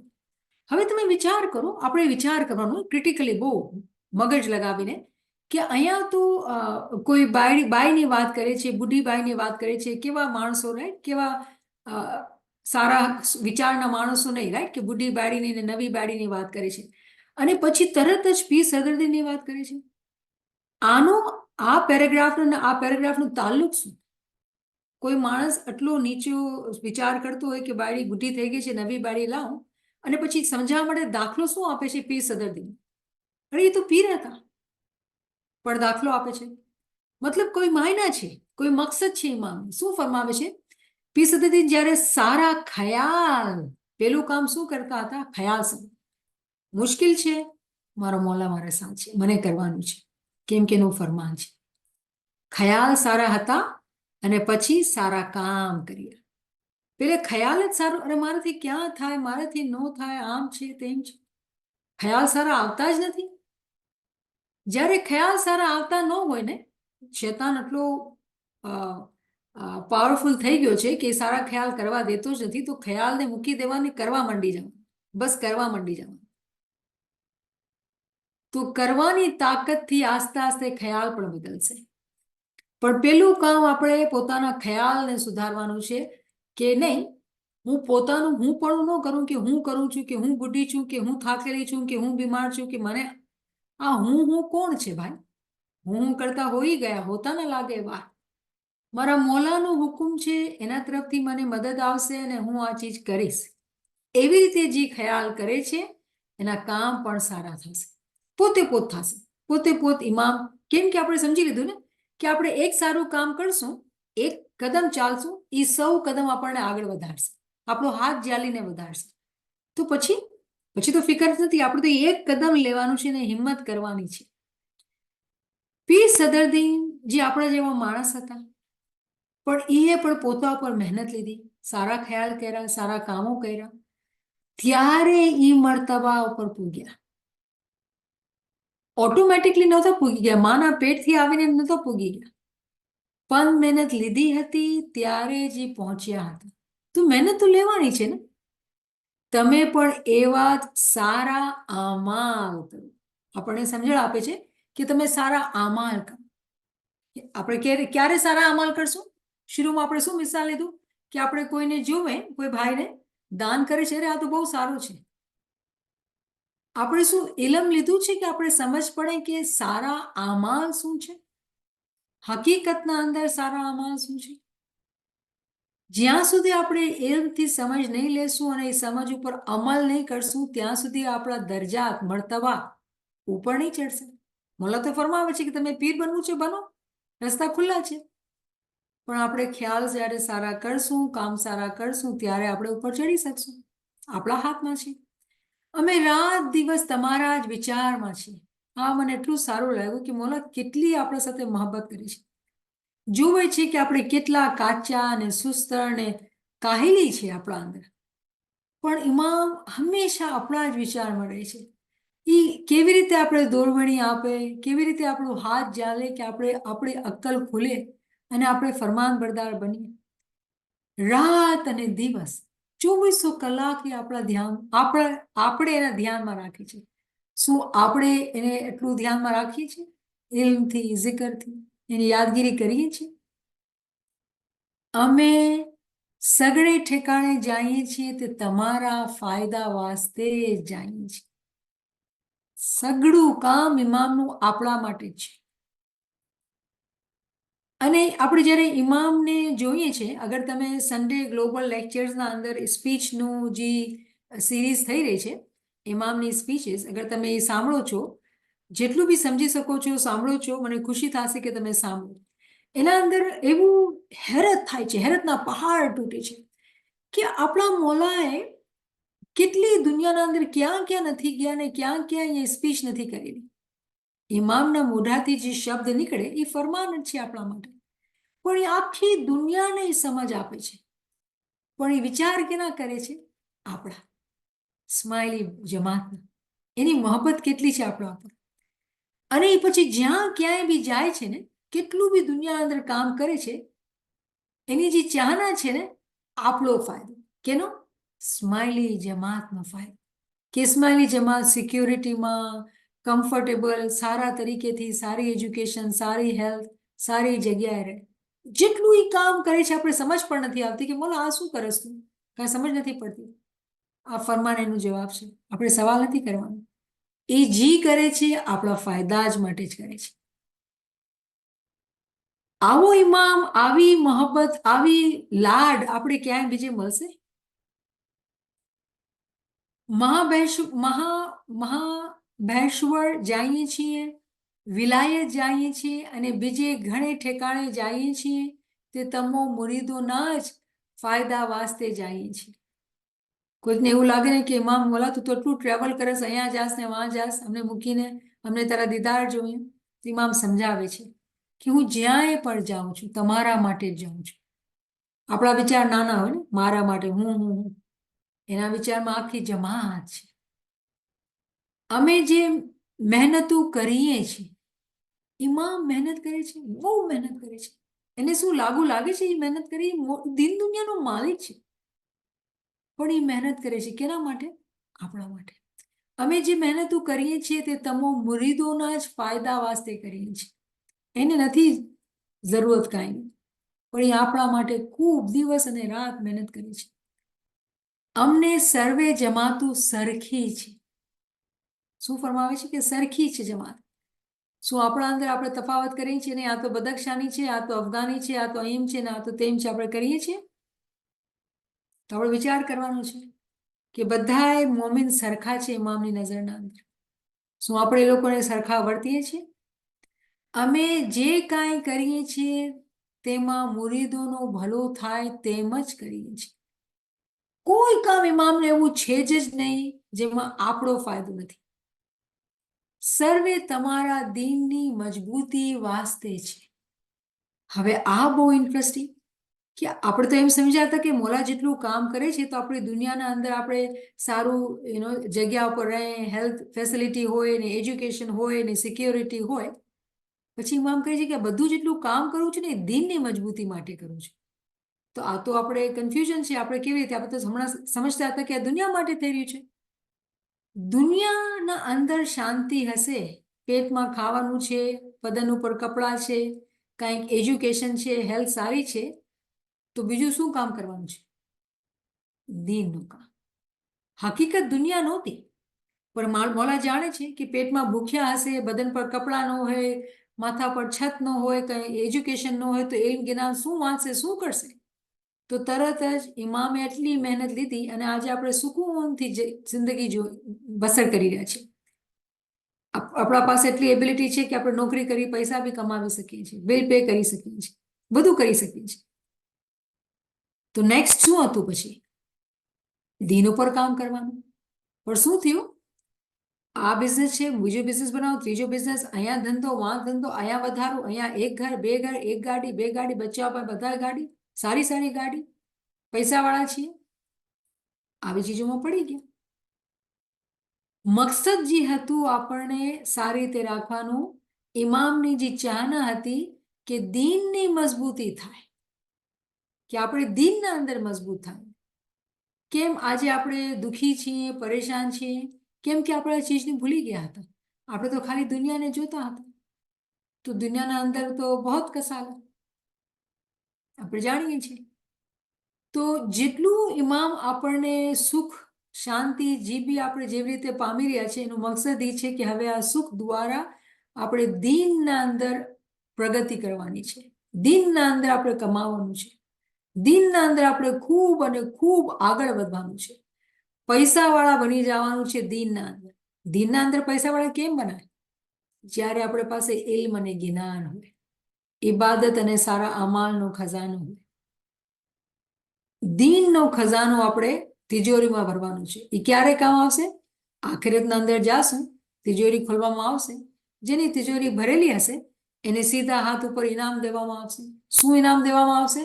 હવે તમે વિચાર કરો, આપણે વિચાર કરવાનો ક્રિટિકલી, બહુ મગજ લગાવીને, કે અહીંયા તો કોઈ બાઈની વાત કરે છે, બુઢી બાઈની વાત કરે છે, કેવા માણસો, રાઈટ, કેવા સારા વિચારના માણસો નહીં, રાઈટ, કે બુઢી બાળીની ને નવી બાળીની વાત કરે છે અને પછી તરત જ પીર સદરદીની વાત કરે છે. આનો આ પેરેગ્રાફનો તાલ્લુક શું? કોઈ માણસ આટલો નીચો વિચાર કરતો હોય કે બાળી બુઢી થઈ ગઈ છે, નવી બાળી લાવું, અને પછી સમજાવવા માટે દાખલો શું આપે છે? પીર સદરદીન. અરે એ તો પીર હતા, પણ દાખલો આપે છે. મતલબ કોઈ માયના છે, કોઈ મકસદ છે. ઇમામ શું ફરમાવે છે? પીર સદરદીન જ્યારે સારા ખ્યાલ, પેલું કામ શું કરતા હતા? ખ્યાલ સમજ. મુશ્કેલ છે, મારો મોલા મારા સાથ છે, મને કરવાનું છે, કેમ કે એનું ફરમાન છે. ખ્યાલ સારા હતા અને પછી સારા કામ કર્યા. પેલે ખ્યાલ જ સારો, અરે મારાથી ક્યાં થાય, મારાથી ન થાય, આમ છે તેમ છે. ખ્યાલ સારા આવતા જ નથી. જ્યારે ખ્યાલ સારા આવતા ન હોય ને, શેતાન એટલો પાવરફુલ થઈ ગયો છે કે સારા ખ્યાલ કરવા દેતો જ નથી. તો ખ્યાલને મૂકી દેવાને કરવા માંડી જવાનું, બસ કરવા માંડી જવાનું. તો કરવાની તાકાતથી આસ્તે આસ્તે ખ્યાલ પણ બદલશે. પણ પેલું કામ આપણે પોતાના ખ્યાલને સુધારવાનું છે કે નહીં, હું પોતાનું હું પણ ન કરું કે હું કરું છું, કે હું બુઢી છું, કે હું થાકેલી છું, કે હું બીમાર છું, કે મને આ હું કોણ છે ભાઈ? હું કરતા હોઈ ગયા, હોતા ના લાગે વાર. મારા મોલાનો હુકમ છે, એના તરફથી મને મદદ આવશે અને હું આ ચીજ કરીશ. એવી રીતે જે ખ્યાલ કરે છે એના કામ પણ સારા થશે, પોતે પોત થશે, પોતે પોત ઇમામ. કેમ કે આપણે સમજી લીધું ને કે આપણે એક સારું કામ કરશું, એક કદમ ચાલશું, એ સૌ કદમ આપણને આગળ વધારશે, આપણો હાથ જાલીને વધારશે. તો પછી તો ફિકર નથી, આપણે તો એક કદમ લેવાનું છે ને હિંમત કરવાની છે. પીર સદરદીન જે આપણા જેવા માણસ હતા, પણ એ પણ પોતા પર મહેનત લીધી, સારા ખ્યાલ કર્યા, સારા કામો કર્યા, ત્યારે એ મર્તબા ઉપર પૂગ્યા. ઓટોમેટિકલી નહોતા પૂગી ગયા, માના પેટથી આવીને નહોતા પૂગી ગયા, પણ મહેનત લીધી હતી ત્યારે જ એ પહોંચ્યા હતા. તો મહેનત તો લેવાની છે ને. તમે પણ એવા જ સારા અમાલ કરો. આપણને સમજણ આપે છે કે તમે સારા અમાલ કરો. આપણે ક્યારે સારા અમાલ કરશું? શરૂમાં આપણે શું મિસાલ લીધું કે આપણે કોઈને જોવે, કોઈ ભાઈને દાન કરે છે, અરે આ તો બહુ સારું છે. આપણે શું ઇલમ લીધું છે કે આપણે સમજ પડે કે સારા અમાલ શું છે, હકીકતના અંદર સારા અમાલ શું છે? જ્યાં સુધી આપણે એમથી સમજ નહીં લેશું અને એ સમજ ઉપર અમલ નહીં કરશું, ત્યાં સુધી આપણા દરજાત મર્તબા ઉપર નહીં ચડશે. મોલા તો ફરમાવે છે કે તમે પીર બનવું છે, બનો, રસ્તા ખુલ્લા છે. પણ આપણે ખ્યાલ જ્યારે સારા કરશું, કામ સારા કરશું, ત્યારે આપણે ઉપર ચડી શકશું. આપણા હાથમાં છે. અમે રાત દિવસ તમારા જ વિચારમાં છીએ. હા, મને એટલું સારું લાગ્યું કે મોલા કેટલી આપણા સાથે મહબ્બત કરી છે. જુએ છે કે આપણે કેટલા કાચા અને સુસ્ત અને કાહેલી છે આપણા અંદર, પણ ઇમામ હંમેશા આપણા જ વિચારમાં રહે છે. એ કેવી રીતે આપણે દોરવણી આપે, કેવી રીતે આપણો હાથ ચાલે કે આપણે આપણી અક્કલ ખુલે અને આપણે ફરમાન બરદાર બનીએ. રાત અને દિવસ 2400 કલાક એ આપણા ધ્યાન, આપણે એના ધ્યાનમાં રાખીએ છીએ. શું આપણે એને એટલું ધ્યાનમાં રાખીએ છીએ? ઇલ્મથી, zikરથી એની યાદગીરી કરીએ છીએ? અમે સગળે ઠેકાણે જઈએ છીએ તે તમારા ફાયદા વાસ્તે જ જઈએ છીએ. સગળું કામ ઇમામનું આપણા માટે છે. અને આપણે જ્યારે ઇમામને જોઈએ છે, અગર તમે સન્ડે ગ્લોબલ લેક્ચર્સના અંદર સ્પીચનું જે સિરીઝ થઈ રહી છે, ઇમામની સ્પીચીસ, અગર તમે એ સાંભળો છો, જેટલું બી સમજી શકો છો સાંભળો છો, મને ખુશી થશે કે તમે સાંભળો. એના અંદર એવું હેરત થાય છે, હેરતના પહાડ તૂટે છે કે આપણા મોલાએ કેટલી દુનિયાના અંદર ક્યાં ક્યાં નથી ગયા ને ક્યાં ક્યાં એ સ્પીચ નથી કરેલી. ઇમામના મોઢાથી જે શબ્દ નીકળે એ ફરમાન જ છે આપણા માટે, પણ એ આખી દુનિયાને સમજ આપે છે. પણ એ વિચાર કેના કરે છે? આપણા સ્માઇલી જમાતના. એની મોહબ્બત કેટલી છે આપણા ઉપર. અને એ પછી જ્યાં ક્યાંય બી જાય છે ને, કેટલું બી દુનિયા અંદર કામ કરે છે, એની જે ચાહના છે ને, આપણો ફાયદો. કેનો? સ્માઇલી જમાતનો ફાયદો. કે સ્માઇલી જમાત સિક્યોરિટીમાં કમ્ફર્ટેબલ, સારા તરીકેથી, સારી એજ્યુકેશન, સારી હેલ્થ, સારી જગ્યાએ રહે. જેટલું એ કામ કરે છે આપણે સમજ પણ નથી આવતી કે મોલા આ શું કરસ તું, કાંઈ સમજ નથી પડતી. આ ફરમાન એનો જવાબ છે. આપણે સવાલ નથી કરવાનો. એ જી કરે છે આપણા ફાયદા જ માટે જ કરે છે. આવો ઇમામ, આવી મોહબ્બત, આવી લાડ આપણે ક્યાંય બીજે મળશે? મહાબળેશ્વર જઈએ છીએ, વિલાયત જઈએ છીએ અને બીજે ઘણે ઠેકાણે જઈએ છીએ તે તમો મુરીદોના જ ફાયદા વાસ્તે જઈએ છીએ. કોઈકને એવું લાગે ને કે ઇમામ મોલા તું તો એટલું ટ્રાવેલ કરસ, અહીંયા જાસ ને વહાં જાસ, અમને મૂકીને, અમને તારા દીદાર જોઈએ. ઇમામ સમજાવે છે કે હું જ્યાંય પણ જાઉં છું તમારા માટે જ જાઉં છું. આપણા વિચાર નાના હોય ને, મારા માટે, હું એના વિચારમાં આખી જમાત છે. અમે જે મહેનતો કરીએ છીએ, ઇમામ મહેનત કરે છે, બહુ મહેનત કરે છે. એને શું લાગે છે એ મહેનત કરી? દિન દુનિયાનો માલિક છે, પણ એ મહેનત કરે છે કેના માટે? આપણા માટે. અમે જે મહેનતો કરીએ છીએ તે તમો મુરીદોના જ ફાયદા વાસ્તે કરીએ છીએ. એને નથી જરૂરત કાંઈ, પણ એ આપણા માટે ખૂબ દિવસ અને રાત મહેનત કરે છે. અમને સર્વે જમાતો સરખી છે. શું ફરમાવે છે કે સરખી છે જમાત. શું આપણા અંદર આપણે તફાવત કરીએ છીએ? ને આ તો બદક્ષાની છે, આ તો અફઘાની છે, આ તો એમ છે ને આ તો તેમ છે, આપણે કરીએ છીએ? તો આપણે વિચાર કરવાનો છે કે બધાએ મોમિન સરખા છે ઇમામની નજરના અંદર. શું આપણે એ લોકોને સરખા વર્તીએ છીએ? અમે જે કાંઈ કરીએ છીએ તેમાં મુરીદોનો ભલો થાય તેમ જ કરીએ છીએ. કોઈ કામ ઇમામને એવું છે જ નહીં જેમાં આપણો ફાયદો નથી. સર્વે તમારા દીનની મજબૂતી વાસ્તે છે. હવે આ બહુ ઇન્ટરેસ્ટિંગ કે આપણે તો એમ સમજ્યા હતા કે મોલા જેટલું કામ કરે છે તો આપણી દુનિયાના અંદર આપણે સારું જગ્યા ઉપર રહે, હેલ્થ ફેસિલિટી હોય ને, એજ્યુકેશન હોય ને, સિક્યોરિટી હોય. પછી ઇમામ કહે છે કે બધું જેટલું કામ કરું છું ને એ દીનની મજબૂતી માટે કરું છું. તો આ તો આપણે કન્ફ્યુઝન છે. આપણે કેવી રીતે, આપણે તો હમણાં સમજતા હતા કે આ દુનિયા માટે થઈ રહ્યું છે. દુનિયાના અંદર શાંતિ હશે, પેટમાં ખાવાનું છે, બદન ઉપર કપડાં છે, કંઈક એજ્યુકેશન છે, હેલ્થ સારી છે, તો બીજું શું કામ કરવાનું છે? દીનનું કામ. હકીકત દુનિયા નહોતી, પણ મોલા જાણે છે કે પેટમાં ભૂખ્યા હશે, બદન પર કપડાં ન હોય, માથા પર છત ન હોય, કંઈ એજ્યુકેશન ન હોય, તો એમ જ્ઞાન શું વાંચશે, શું કરશે? તો તરત જ ઇમામે એટલી મહેનત લીધી અને આજે આપણે સુકૂનથી જિંદગી બસર કરી રહ્યા છીએ. આપણા પાસે એટલી એબિલિટી છે કે આપણે નોકરી કરી પૈસા બી કમાવી શકીએ છીએ, બિલ પે કરી શકીએ છીએ, બધું કરી શકીએ છીએ. તો નેક્સ્ટ શું હતું? પછી દીન ઉપર કામ કરવાનું. પણ શું થયું? આ બિઝનેસ છે, બીજો બિઝનેસ બનાવો, ત્રીજો બિઝનેસ, અહીંયા ધંધો, વાં ધંધો, અહીંયા વધારો, અહીંયા એક ઘર, બે ઘર, એક ગાડી, બે ગાડી, બચ્ચા પર બધા ગાડી, સારી સારી ગાડી, પૈસાવાળા છીએ, આવી ચીજોમાં પડી ગયા. મકસદ જે હતું આપણને સારી રીતે રાખવાનું, ઇમામની જે ચાહના હતી કે દીનની મજબૂતી થાય, કે આપણે દીનના અંદર મજબૂત થાય. કેમ આજે આપણે દુઃખી છીએ, પરેશાન છીએ? કેમ કે આપણે આ ચીજને ભૂલી ગયા હતા. આપણે તો ખાલી દુનિયાને જોતા હતા. તો દુનિયાના અંદર તો બહુ કસાલા આપણે જાણીએ છીએ. તો જેટલું ઇમામ આપણને સુખ, શાંતિ જે બી આપણે જેવી રીતે પામી રહ્યા છે એનો મકસદ એ છે કે હવે આ સુખ દ્વારા આપણે દીનના અંદર પ્રગતિ કરવાની છે, દીનના અંદર આપણે કમાવાનું છે, દીનના અંદર આપણે ખૂબ અને ખૂબ આગળ વધવાનું છે, પૈસાવાળા બની જવાનું છે દીનના અંદર. દીનના અંદર પૈસાવાળા કેમ બનાય? જ્યારે આપણે પાસે ઇલ્મ અને જ્ઞાન હોય, ઇબાદત અને સારા અમાલનો ખજાનો હોય. દીનનો ખજાનો આપણે તિજોરીમાં ભરવાનો છે. એ ક્યારે કામ આવશે? આખિરતના અંદર જાશું, તિજોરી ખોલવામાં આવશે, જેની તિજોરી ભરેલી હશે એને સીધા હાથ ઉપર ઇનામ દેવામાં આવશે. શું ઇનામ દેવામાં આવશે?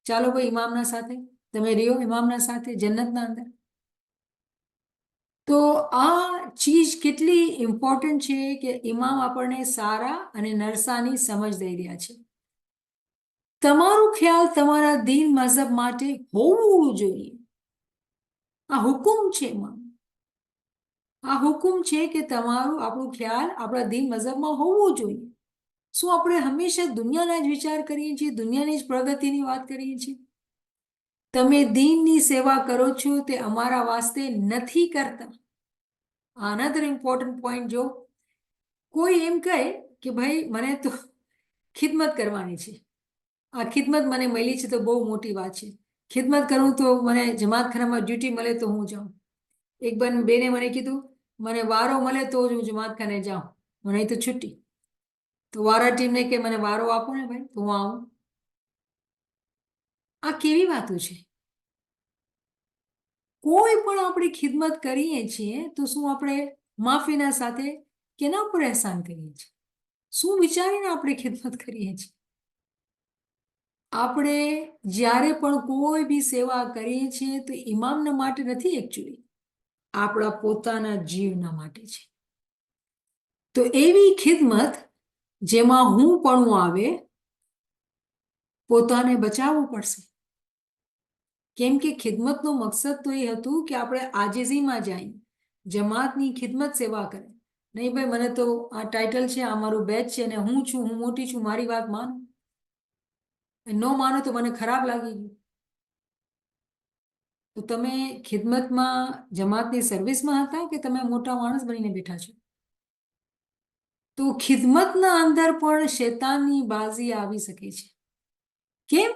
ચાલો ભાઈ ઇમામના સાથે તમે રહ્યો, ઇમામના સાથે જન્નતના અંદર. તો આ ચીજ કેટલી ઇમ્પોર્ટન્ટ છે કે ઇમામ આપણને સારા અને નરસાની સમજ દઈ રહ્યા છે. તમારો ખ્યાલ તમારા દીન મઝહબ માટે હોવું જોઈએ. આ હુકુમ છે ઇમામ. આ હુકુમ છે કે તમારું, આપણું ખ્યાલ આપણા દીન મઝહબમાં હોવું જોઈએ. શું આપણે હંમેશા દુનિયાના જ વિચાર કરીએ છીએ, દુનિયાની જ પ્રગતિની વાત કરીએ છીએ? તમે દીનની સેવા કરો છો તે અમારા વાસ્તે નથી કરતા. અનધર ઇમ્પોર્ટન્ટ પોઈન્ટ, જો કોઈ એમ કહે કે ભાઈ મને તો ખિદમત કરવાની છે, આ ખિદમત મને મળી છે તો બહુ મોટી વાત છે. ખિદમત કરું તો મને જમાતખાનામાં ડ્યુટી મળે તો હું જાઉં. એક બેને મને કીધું મને વારો મળે તો જ હું જમાતખાને જાઉં, નહીં તો છુટ્ટી. તો વારા ટીમને કે મને વારો આપો ને ભાઈ તો હું આવું. આ કેવી વાતો છે? કોઈ પણ આપણે ખિદમત કરીએ છીએ તો શું આપણે માફીના સાથે કેના ઉપર અહેસાન કરીએ છીએ? શું વિચારીને આપણે ખિદમત કરીએ છીએ? આપણે જ્યારે પણ કોઈ બી સેવા કરીએ છીએ તો ઇમામના માટે નથી, એકચ્યુઅલી આપણા પોતાના જીવના માટે છે. તો એવી ખિદમત જેમાં હું પણ આવે, પોતાને બચાવવું પડશે. કેમ કે ખિદમતનો મકસદ તો એ હતું કે આપણે આજીઝીમાં જઈએ, જમાતની ખિદમત સેવા કરે. નહીં ભાઈ મને તો આ ટાઇટલ છે, આ મારું બેચ છે ને હું છું, હું મોટી છું, મારી વાત માનો. ન માનો તો મને ખરાબ લાગી ગયું. તો તમે ખિદમતમાં જમાતની સર્વિસમાં હતા કે તમે મોટા માણસ બનીને બેઠા છો? તો ખિદમતના અંદર પણ શૈતાનની બાજી આવી શકે છે. કેમ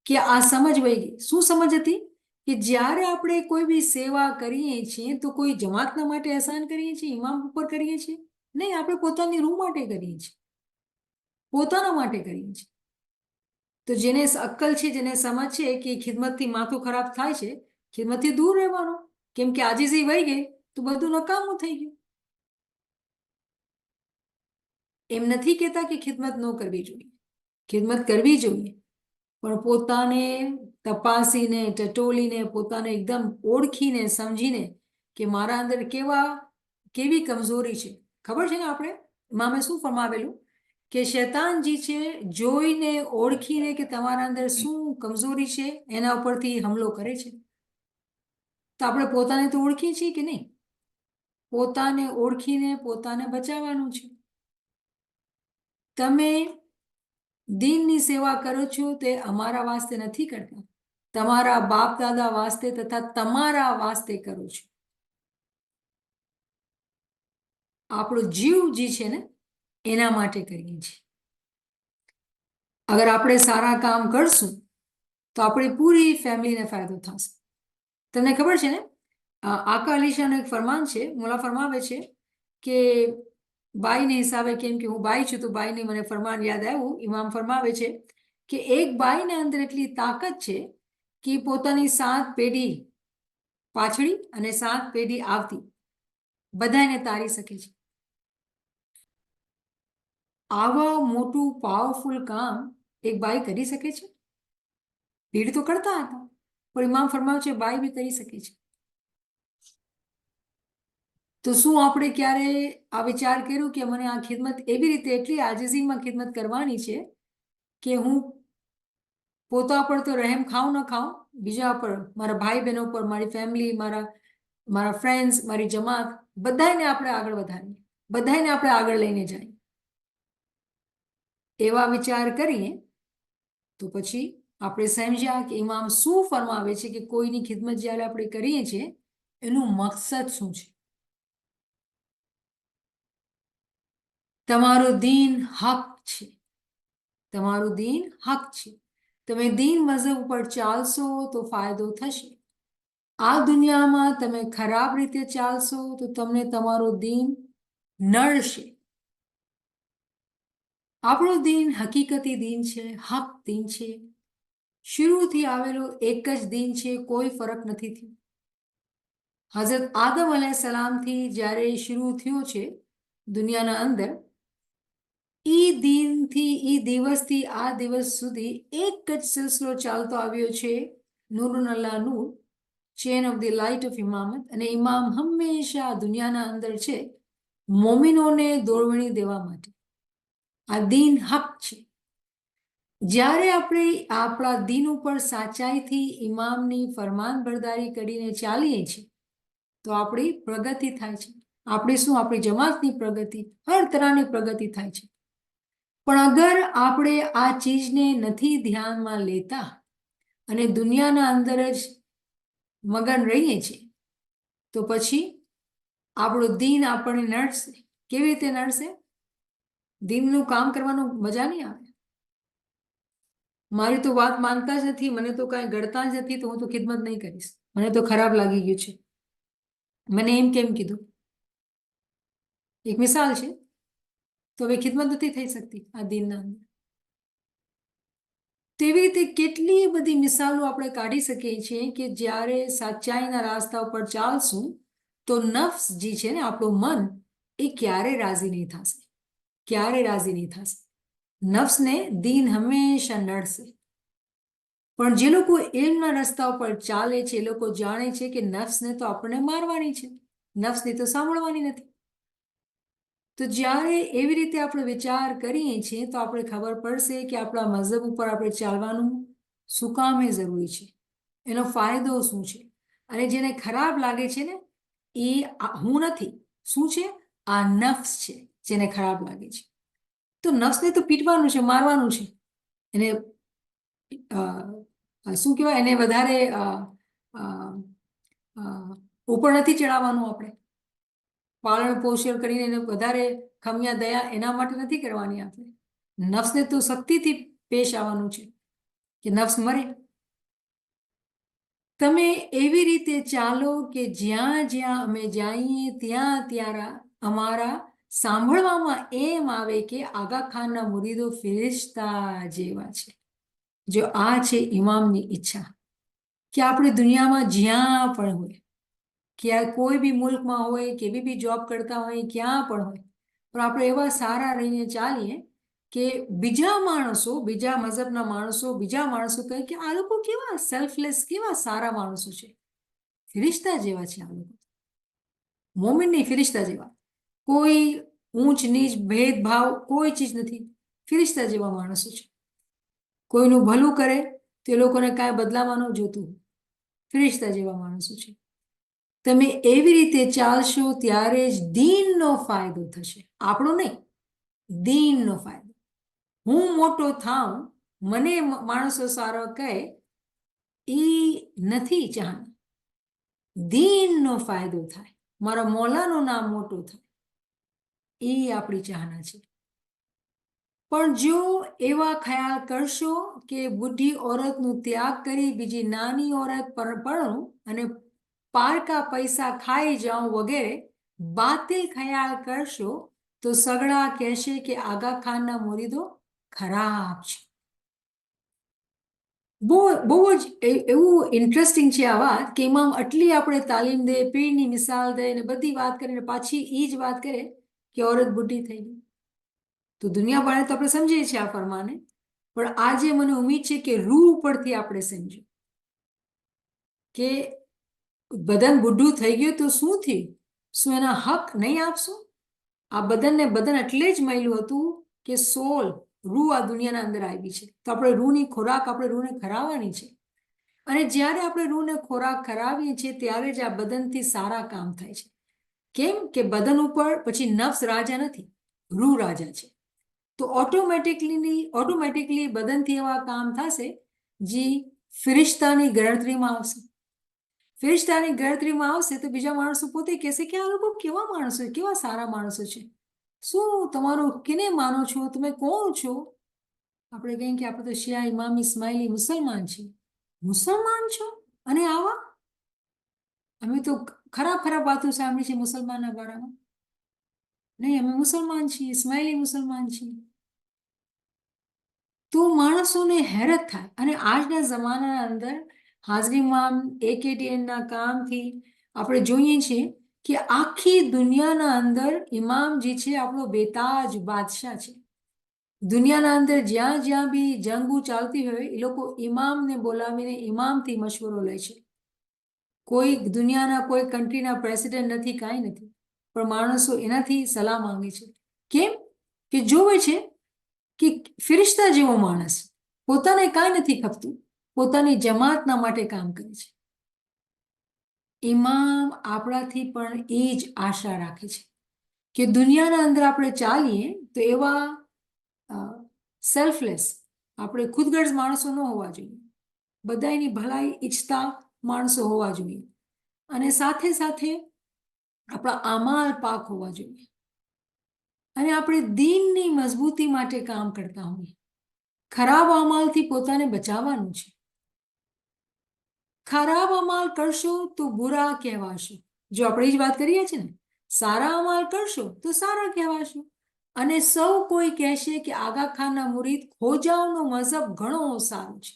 કે આ સમજ વહી ગઈ. શું સમજ હતી? કે જ્યારે આપણે કોઈ બી સેવા કરીએ છીએ તો કોઈ જમાતના માટે અહેસાન કરીએ છીએ, ઇમામ ઉપર કરીએ છીએ? નહીં, આપણે પોતાની રૂહ માટે કરીએ છીએ, પોતાના માટે કરીએ છીએ. તો જેને અક્કલ છે, જેને સમજ છે કે ખિદમતથી માથું ખરાબ થાય છે, ખિદમતથી દૂર રહેવાનું. કેમ કે આજીઝી વહી ગઈ તો બધું નકામું થઈ ગયું. એમ નથી કહેતા કે ખિદમત ન કરવી જોઈએ, ખિદમત કરવી જોઈએ, પણ પોતાને તપાસીને ટટોલીને પોતાને એકદમ ઓળખીને સમજીને કે મારા અંદર કેવી કમજોરી છે. ખબર છે ને આપણે ઇમામે શું ફરમાવેલું કે શૈતાનજી છે જોઈને ઓળખીને કે તમારા અંદર શું કમજોરી છે એના ઉપરથી હુમલો કરે છે. તો આપણે પોતાને તો ઓળખીએ છીએ કે નહીં? પોતાને ઓળખીને પોતાને બચાવવાનું છે. તમે દીનની સેવા કરો છો તે અમારા વાસ્તે નથી કરતા, તમારા બાપ દાદા વાસ્તે તથા તમારા વાસ્તે કરો છો. આપણો જીવ જે છે ને એના માટે કરીએ છીએ. અગર આપણે સારા કામ કરશું તો આપણી પૂરી ફેમિલીને ફાયદો થશે. તમને ખબર છે ને, આકા અલી શાહનું એક ફરમાન છે, મોલા ફરમાવે છે કે બાઈને હિસાબે, કેમ કે હું બાઈ છું તો બાઈને મને ફરમાન યાદ આવ્યું. ઇમામ ફરમાવે છે કે એક બાઈને અંદર એટલી તાકાત છે કે પોતાની 7 પેઢી પાછળી અને 7 પેઢી આવતી બધાને તારી શકે છે. આવા મોટું પાવરફુલ કામ એક બાઈ કરી શકે છે? ભીડ તો કરતા હતા, પણ ઇમામ ફરમાવે છે બાઈ બી કરી શકે છે. તો શું આપણે ક્યારે આ વિચાર કર્યું કે મને આ ખિદમત એવી રીતે એટલી આજીઝીમાં ખિદમત કરવાની છે કે હું પોતા પર તો રહેમ ખાઉં ન ખાઉં, બીજા પર, મારા ભાઈ બહેનો પર, મારી ફેમિલી, મારા ફ્રેન્ડ્સ, મારી જમાત, બધાને આપણે આગળ વધારીએ, બધાને આપણે આગળ લઈને જઈએ. એવા વિચાર કરીએ તો પછી આપણે સમજ્યા કે ઇમામ શું ફરમાવે છે કે કોઈની ખિદમત જ્યારે આપણે કરીએ છીએ એનું મકસદ શું છે. તમારું દીન હક છે, તમારું દીન હક છે. તમે દીન મઝહબ ઉપર ચાલશો તો ફાયદો થશે. આ દુનિયામાં તમે ખરાબ રીતે ચાલશો તો તમને તમારું દીન નડશે. આપણું દીન હકીકતી દીન છે, હક દીન છે, શરૂથી આવેલું એક જ દીન છે, કોઈ ફરક નથી થયો. હઝરત આદમ અલૈહિસ્સલામથી જ્યારે શરૂ થયો છે દુનિયાના અંદર, ઈ દિવસથી આ દિવસ સુધી એક જ સિલસિલો ચાલતો આવ્યો છે, નૂરુન અલા નૂર, chain of the light of ઇમામત. અને ઇમામ હંમેશા દુનિયાના અંદર છે મોમિનોને દોરવણી દેવા માટે. આ દીન હક છે. જ્યારે આપણે આપણા દીન ઉપર સાચાઈથી ઇમામની ફરમાનબરદારી કરીને ચાલીએ છીએ તો આપણી પ્રગતિ થાય છે. આપણી જમાતની પ્રગતિ, હર તરહની પ્રગતિ થાય છે. પણ અગર આપણે આ ચીજને નથી ધ્યાનમાં લેતા અને દુનિયાના અંદર જ મગન રહીએ છીએ તો પછી આપણું દીન આપણને નડશે. કેવી રીતે નડશે? દીનનું કામ કરવાનું મજા નહીં આવે. મારી તો વાત માનતા જ નથી, મને તો કાંઈ ગળતા જ નથી, તો હું તો ખિદમત નહીં કરીશ. મને તો ખરાબ લાગી ગયું છે. મને એમ કેમ કીધું? એક મિસાલ છે. તો હવે ખિદમત નથી થઈ શકતી આ દિનના અંદર. તેવી રીતે કેટલી બધી મિસાલો આપણે કાઢી શકીએ છીએ કે જ્યારે સાચાઈના રસ્તા ઉપર ચાલશું તો નફ્સ જે છે ને, આપણું મન, એ ક્યારે રાજી નહીં થશે, ક્યારે રાજી નહીં થશે. નફ્સને દીન હંમેશા નડશે. પણ જે લોકો એમના રસ્તા ઉપર ચાલે છે એ લોકો જાણે છે કે નફ્સને તો આપણને મારવાની છે, નફ્સને તો સાંભળવાની નથી. તો જ્યારે એવી રીતે આપણે વિચાર કરીએ છીએ તો આપણે ખબર પડશે કે આપણા મઝહબ ઉપર આપણે ચાલવાનું શું કામે જરૂરી છે, એનો ફાયદો શું છે. અને જેને ખરાબ લાગે છે ને, એ હું નથી, શું છે? આ નફ્સ છે જેને ખરાબ લાગે છે. તો નફ્સને તો પીટવાનું છે, મારવાનું છે. એને શું કહેવાય, એને વધારે ઉપર નથી ચડાવવાનું. આપણે પાલન પોષણ કરીને એને વધારે ખમ્યા દયા એના માટે નથી કરવાની. આપણે નફ્સને તો શક્તિથી પેશ આવવાનું છે કે નફ્સ મરે. તમે એવી રીતે ચાલો કે જ્યાં જ્યાં અમે જઈએ ત્યાં ત્યાં અમારા સાંભળવામાં એમ આવે કે આગા ખાનના મુરીદો ફિરિશ્તા જેવા છે. જો આ છે ઇમામની ઈચ્છા, કે આપણે દુનિયામાં જ્યાં પણ હોય, કે કોઈ બી મુલ્કમાં હોય, કેવી બી જોબ કરતા હોય, ક્યાં પણ હોય, પણ આપણે એવા સારા રહીને ચાલીએ કે બીજા માણસો, બીજા મઝહબના માણસો, બીજા માણસો કહે કે આ લોકો કેવા સેલ્ફલેસ, કેવા સારા માણસો છે, ફિરિશ્તા જેવા છે આ લોકો. મોમિન નહીં, ફિરિશ્તા જેવા. કોઈ ઊંચ નીચ ભેદભાવ કોઈ ચીજ નથી, ફિરિશ્તા જેવા માણસો છે. કોઈનું ભલું કરે તો એ લોકોને કાંઈ બદલામાં ન જોતું, ફિરિશ્તા જેવા માણસો છે. તમે એવી રીતે ચાલશો ત્યારે જ દીનનો ફાયદો થશે, આપણો નહીં, દીનનો ફાયદો. હું મોટો થાઉં, મને માણસો સારો કહે, એ નથી ચાહના. દીનનો ફાયદો થાય, મારા મોલાનું નામ મોટું થાય, એ આપણી ચાહના છે. પણ જો એવા ખ્યાલ કરશો કે બુઢી ઓરતનું ત્યાગ કરી બીજી નાની ઓરત પર પરણું અને પારકા પૈસા ખાઈ જાઉં વગેરે બાતિલ ખ્યાલ કરશો તો સગડા કહેશે કે આગા ખાનના મુરીદો ખરાબ છે. બહુ જ એવું ઇન્ટરેસ્ટિંગ છે આ વાત કે ઇમામ આટલી આપણે તાલીમ દે, પીરની મિસાલ દે ને બધી વાત કરીને પાછી એ જ વાત કરે કે ઓરત બુઢી થઈ ગઈ. તો દુનિયા બાળે તો આપણે સમજીએ છીએ આ ફરમાને, પણ આજે મને ઉમ્મીદ છે કે રૂહ ઉપરથી આપણે સમજ્યું કે બદન બુઢું થઈ ગયું તો શું થયું? શું એના હક નહીં આપશો? આ બદનને બદન એટલે જ મળ્યું હતું કે સોલ, રૂહ આ દુનિયાના અંદર આવી છે, તો આપણે રૂહની ખોરાક આપણે રૂહને ખરાવવાની છે. અને જ્યારે આપણે રૂહને ખોરાક ખરાવીએ છીએ ત્યારે જ આ બદનથી સારા કામ થાય છે. કેમ કે બદન ઉપર પછી નફ્સ રાજા નથી, રૂહ રાજા છે. તો ઓટોમેટિકલી બદનથી એવા કામ થશે જે ફિરિશ્તાની ગણતરીમાં આવશે. ફિરિશ્તાની ગણતરીમાં આવશે તો બીજા માણસો પોતે કહેશે કે આ લોકો કેવા માણસો, કેવા સારા માણસો છે, શું તમારું કેને માનો છો, તમે કોણ છો? આપણે કહીએ કે આપણે તો શિયા ઇમામ ઇસ્માઇલી મુસલમાન છીએ. મુસલમાન છો અને આવા? અમે તો ખરાબ ખરાબ વાતો સાંભળી છે મુસલમાનના બારામાં. નહીં, અમે મુસલમાન છીએ, ઇસ્માઇલી મુસલમાન છીએ. તો માણસોને હેરત થાય. અને આજના જમાનાના અંદર હાજરીમાં AKTNના કામથી આપણે જોઈએ છીએ કે આખી દુનિયાના અંદર ઇમામ જે છે આપણો બેતાજ બાદશાહ છે. દુનિયાના અંદર જ્યાં જ્યાં બી જંગો ચાલતી હોય એ લોકો ઇમામને બોલાવીને ઇમામથી મશવરો લે છે. કોઈ દુનિયાના કોઈ કન્ટ્રીના પ્રેસિડેન્ટ નથી, કાંઈ નથી, પણ માણસો એનાથી સલાહ માંગે છે. કેમ કે જોવે છે કે ફિરિશ્તા જેવો માણસ પોતાને કાંઈ નથી ખપતું, પોતાની જમાતના માટે કામ કરે છે. ઇમામ આપણાથી પણ એ જ આશા રાખે છે કે દુનિયાના અંદર આપણે ચાલીએ તો એવા સેલ્ફલેસ, આપણે ખુદગર્જ માણસો ન હોવા જોઈએ, બધાની ભલાઈ ઈચ્છતા માણસો હોવા જોઈએ, અને સાથે સાથે આપણા અમાલ પાક હોવા જોઈએ, અને આપણે દીનની મજબૂતી માટે કામ કરતા હોઈએ. ખરાબ અમાલથી પોતાને બચાવવાનું છે. ખરાબ અમાલ કરશો તો બુરા કહેવાશો. જો આપણે જ વાત કરીએ છીએ ને, સારા અમાલ કરશો તો સારા કહેવાશો. અને સૌ કોઈ કહેશે કે આગા ખાનના મુરીદ ખોજાઓનો મઝહબ ઘણો સારો છે.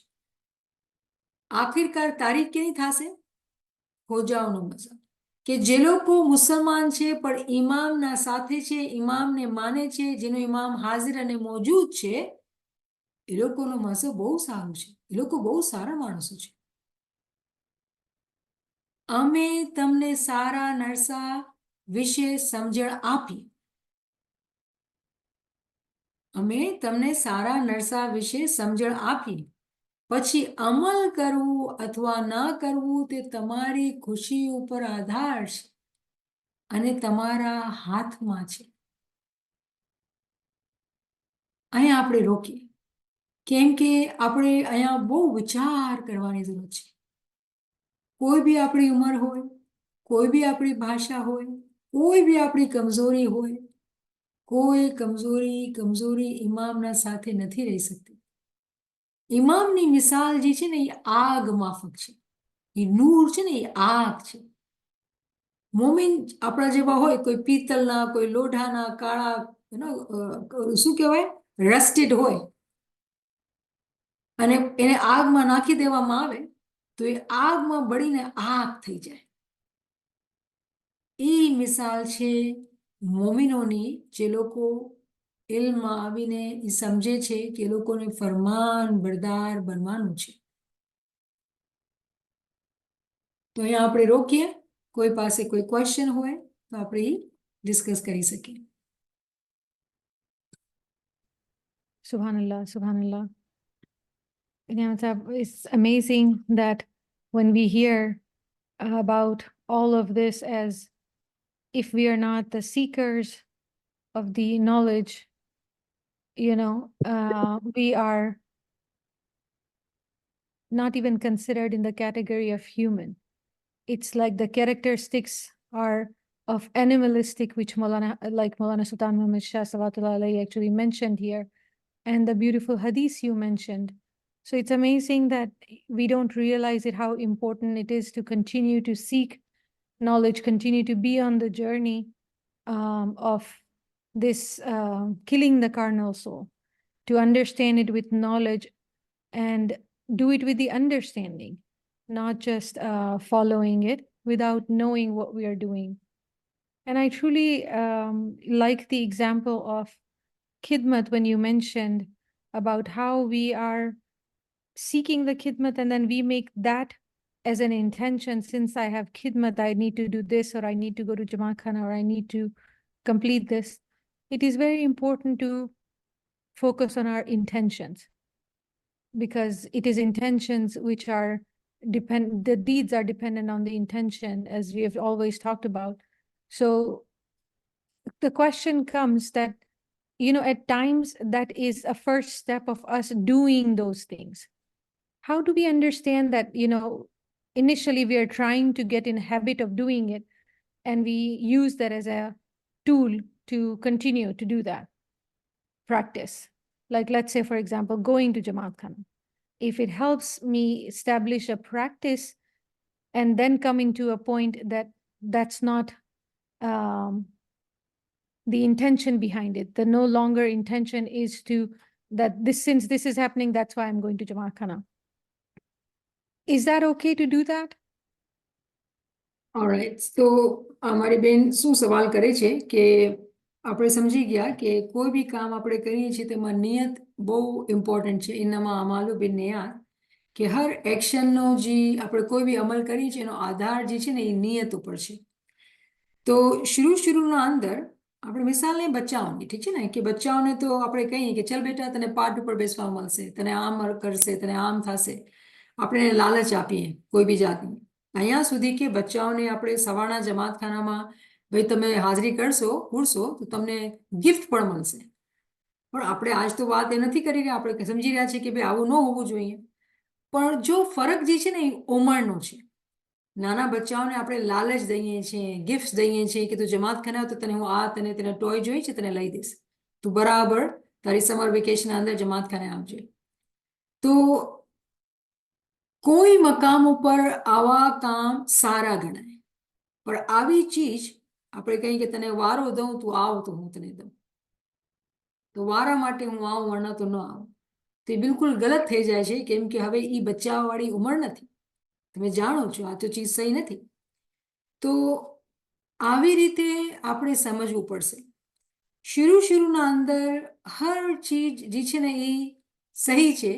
આખિરકાર તારીખ કેની થશે? ખોજાઓનો મઝહબ. કે જે લોકો મુસલમાન છે પણ ઇમામના સાથે છે, ઇમામને માને છે, જેનો ઇમામ હાજર અને મોજૂદ છે, એ લોકોનો મઝહબ બહુ સારું છે. એ લોકો બહુ સારા માણસો છે. અમે તમને સારા નરસા વિશે સમજણ આપી. અમે તમને સારા નરસા વિશે સમજણ આપી. પછી અમલ કરવું અથવા ન કરવું તે તમારી ખુશી ઉપર આધાર છે અને તમારા હાથમાં છે. અહીંયા આપણે રોકીએ, કેમ કે આપણે અહીંયા બહુ વિચાર કરવાની જરૂર છે. કોઈ બી આપણી ઉંમર હોય, કોઈ બી આપણી ભાષા હોય, કોઈ બી આપણી કમજોરી હોય, કોઈ કમજોરી ઇમામના સાથે નથી રહી શકતી. ઇમામની મિસાલ જે છે ને એ આગ માફક છે. એ નૂર છે ને એ આગ છે. મોમિન આપણા જેવા હોય, કોઈ પિત્તલના, કોઈ લોઢાના, કાળા શું કહેવાય, રસ્ટેડ હોય, અને એને આગમાં નાખી દેવામાં આવે તો એ આગમાં બળીને આગ થઈ જાય. એ મિસાલ છે મોમિનોની, જે લોકો ઇલ્મમાં આવીને એ સમજે છે કે એ લોકોને ફરમાન બરદાર બનવાનું છે. તો અહીંયા આપણે રોકીએ. કોઈ પાસે કોઈ ક્વેશ્ચન હોય તો આપણે ડિસ્કસ કરી શકીએ. Subhanallah, Subhanallah. It's amazing that when we hear about all of this, as if we are not the seekers of the knowledge, we are not even considered in the category of human. It's like the characteristics are of animalistic, which Maulana Sultan Muhammad Shah Salatullah Alayhi actually mentioned here, and the beautiful hadith you mentioned. So it's amazing that we don't realize it, how important it is to continue to seek knowledge, continue to be on the journey of this killing the carnal soul, to understand it with knowledge and do it with the understanding, not just following it without knowing what we are doing. And I truly like the example of khidmat when you mentioned about how we are seeking the khidmat and then we make that as an intention. Since I have khidmat, I need to do this, or I need to go to Jamaat Khana, or I need to complete this. It is very important to focus on our intentions, because it is intentions which are the deeds are dependent on the intention, as we have always talked about. So the question comes that, at times that is a first step of us doing those things. How do we understand that, initially we are trying to get in habit of doing it, and we use that as a tool to continue to do that practice? Like, let's say, for example, going to Jamaat Khana. If it helps me establish a practice and then coming to a point that that's not the intention behind it, the no longer intention is since this is happening, that's why I'm going to Jamaat Khana. Is that okay to do that? Alright, તો અમારી બેન શું સવાલ કરે છે કે આપણે સમજી ગયા કે કોઈ બી કામ આપણે કરીએ છીએ તેમાં નિયત બહુ ઇમ્પોર્ટન્ટ છે. ઇન્નમા અમાલુ બિન્નિયાત, કે હર એક્શનનો જે આપણે કોઈ બી અમલ કરીએ છીએ એનો આધાર જે છે ને એ નિયત ઉપર છે. તો શુરુના અંદર આપણે મિસાલ લઈએ બચ્ચાઓની, ઠીક છે ને, કે બચ્ચાઓને તો આપણે કહીએ કે ચલ બેટા તને પાઠ ઉપર બેસવા મળશે, તને આમ કરશે, તને આમ થશે, આપણે એને લાલચ આપીએ કોઈ બી જાતની. અહીંયા સુધી કે બચ્ચાઓને આપણે સવારના જમાતખાનામાં ભાઈ તમે હાજરી કરશો, ઉડશો તો તમને ગિફ્ટ પણ મળશે. પણ આપણે આજ તો વાત એ નથી કરી રહ્યા, આપણે સમજી રહ્યા છીએ કે ભાઈ આવું ન હોવું જોઈએ. પણ જો ફરક જે છે ને એ ઉંમરનો છે. નાના બચ્ચાઓને આપણે લાલચ દઈએ છીએ, ગિફ્ટ દઈએ છીએ કે તું જમાતખાને આવ તો તને હું તને ટોય જોઈએ છે, તને લઈ દઈશ, તું બરાબર તારી સમર વેકેશનના અંદર જમાતખાને આવજે. તો કોઈ મકામ ઉપર આવા કામ સારા ગણાય, પણ આવી ચીજ આપણે કહીએ કે તને વારો દઉં તું આવ તો હું તને દઉં, તો વારા માટે હું આવું વરના તો ન આવું, તે બિલકુલ ગલત થઈ જાય છે. કેમ કે હવે એ બચ્ચાવાળી ઉંમર નથી, તમે જાણો છો આ તો ચીજ સહી નથી. તો આવી રીતે આપણે સમજવું પડશે. શરૂના અંદર હર ચીજ જે છે ને એ સહી છે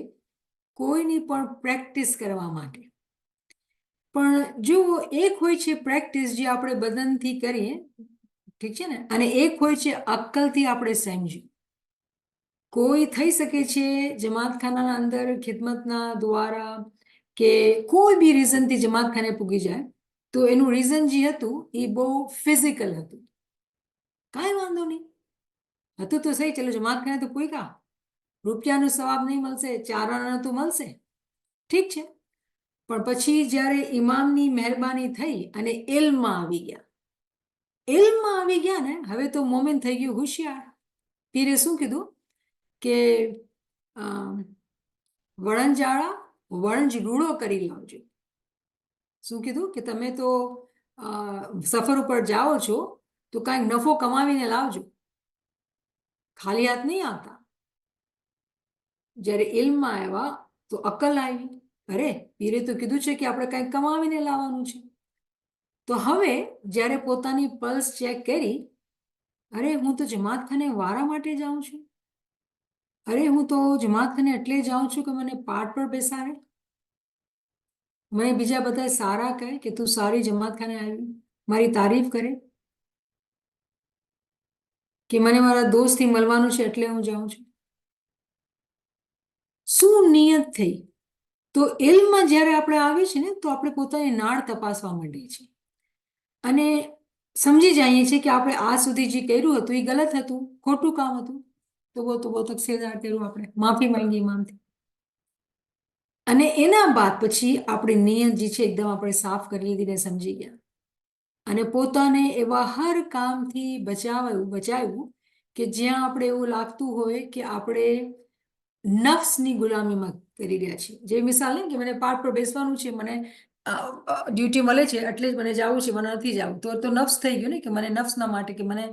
કોઈની પણ પ્રેક્ટિસ કરવા માટે. પણ જો એક હોય છે પ્રેક્ટિસ જે આપણે બદનથી કરીએ, ઠીક છે ને, અને એક હોય છે અક્કલથી આપણે સમજીએ. કોઈ થઈ શકે છે જમાતખાનાના અંદર ખિદમતના દ્વારા કે કોઈ બી રીઝનથી જમાતખાને પૂગી જાય, તો એનું રીઝન જે હતું એ બહુ ફિઝિકલ હતું. કાંઈ વાંધો નહીં, હતું તો સહી, ચલો જમાતખાને તો પૂગ્યા, રૂપિયાનો સવાબ નહીં મળશે, ચારાના તો મળશે, ઠીક છે. પણ પછી જ્યારે ઇમામની મહેરબાની થઈ અને ઇલ્મમાં આવી ગયા ને, હવે તો મોમિન થઈ ગયું હોશિયાર. પીરે શું કીધું કે વળંજાળા વળંજ રૂડો કરી લાવજો. શું કીધું કે તમે તો સફર ઉપર જાઓ છો તો કાંઈક નફો કમાવીને લાવજો, ખાલી હાથ નહીં આવતા. જ્યારે ઇલ્મમાં આવ્યા તો અક્કલ આવી, અરે પીરે તો કીધું છે કે આપણે કંઈક કમાવીને લાવવાનું છે. તો હવે જ્યારે પોતાની પલ્સ ચેક કરી, અરે હું તો જમાતખાને વારા માટે જાઉં છું, અરે હું તો જમાતખાને એટલે જાઉં છું કે મને પાઠ પર બેસાડે, મને બીજા બધા સારા કહે કે તું સારી જમાતખાને આવી, મારી તારીફ કરે, કે મને મારા દોસ્તથી મળવાનું છે એટલે હું જાઉં છું. શું નિયત થઈ? તો ઇલ્મમાં જ્યારે આપણે આવીએ છીએ ને તો આપણે પોતાની નાળ તપાસવા માંડીએ છીએ અને સમજી જઈએ છીએ કે આપણે આ સુધી જે કર્યું હતું એ ગલત હતું, ખોટું કામ હતું. તો બહુ તકસીરદાર કર્યું, આપણે માફી માંગી ઇમામથી. અને એના બાદ પછી આપણી નિયત જે છે એકદમ આપણે સાફ કરી લીધી ને સમજી ગયા, અને પોતાને એવા હર કામથી બચાવ્યું કે જ્યાં આપણે એવું લાગતું હોય કે આપણે નફ્સની ગુલામીમાં કરી રહ્યા છીએ. જે મિસાલ ને કે મને પાઠ પર બેસવાનું છે, મને ડ્યુટી મળે છે એટલે જ મને જવું છે, મને નથી જવું, તો નફ્સ થઈ ગયું ને કે મને નફ્સના માટે કે મને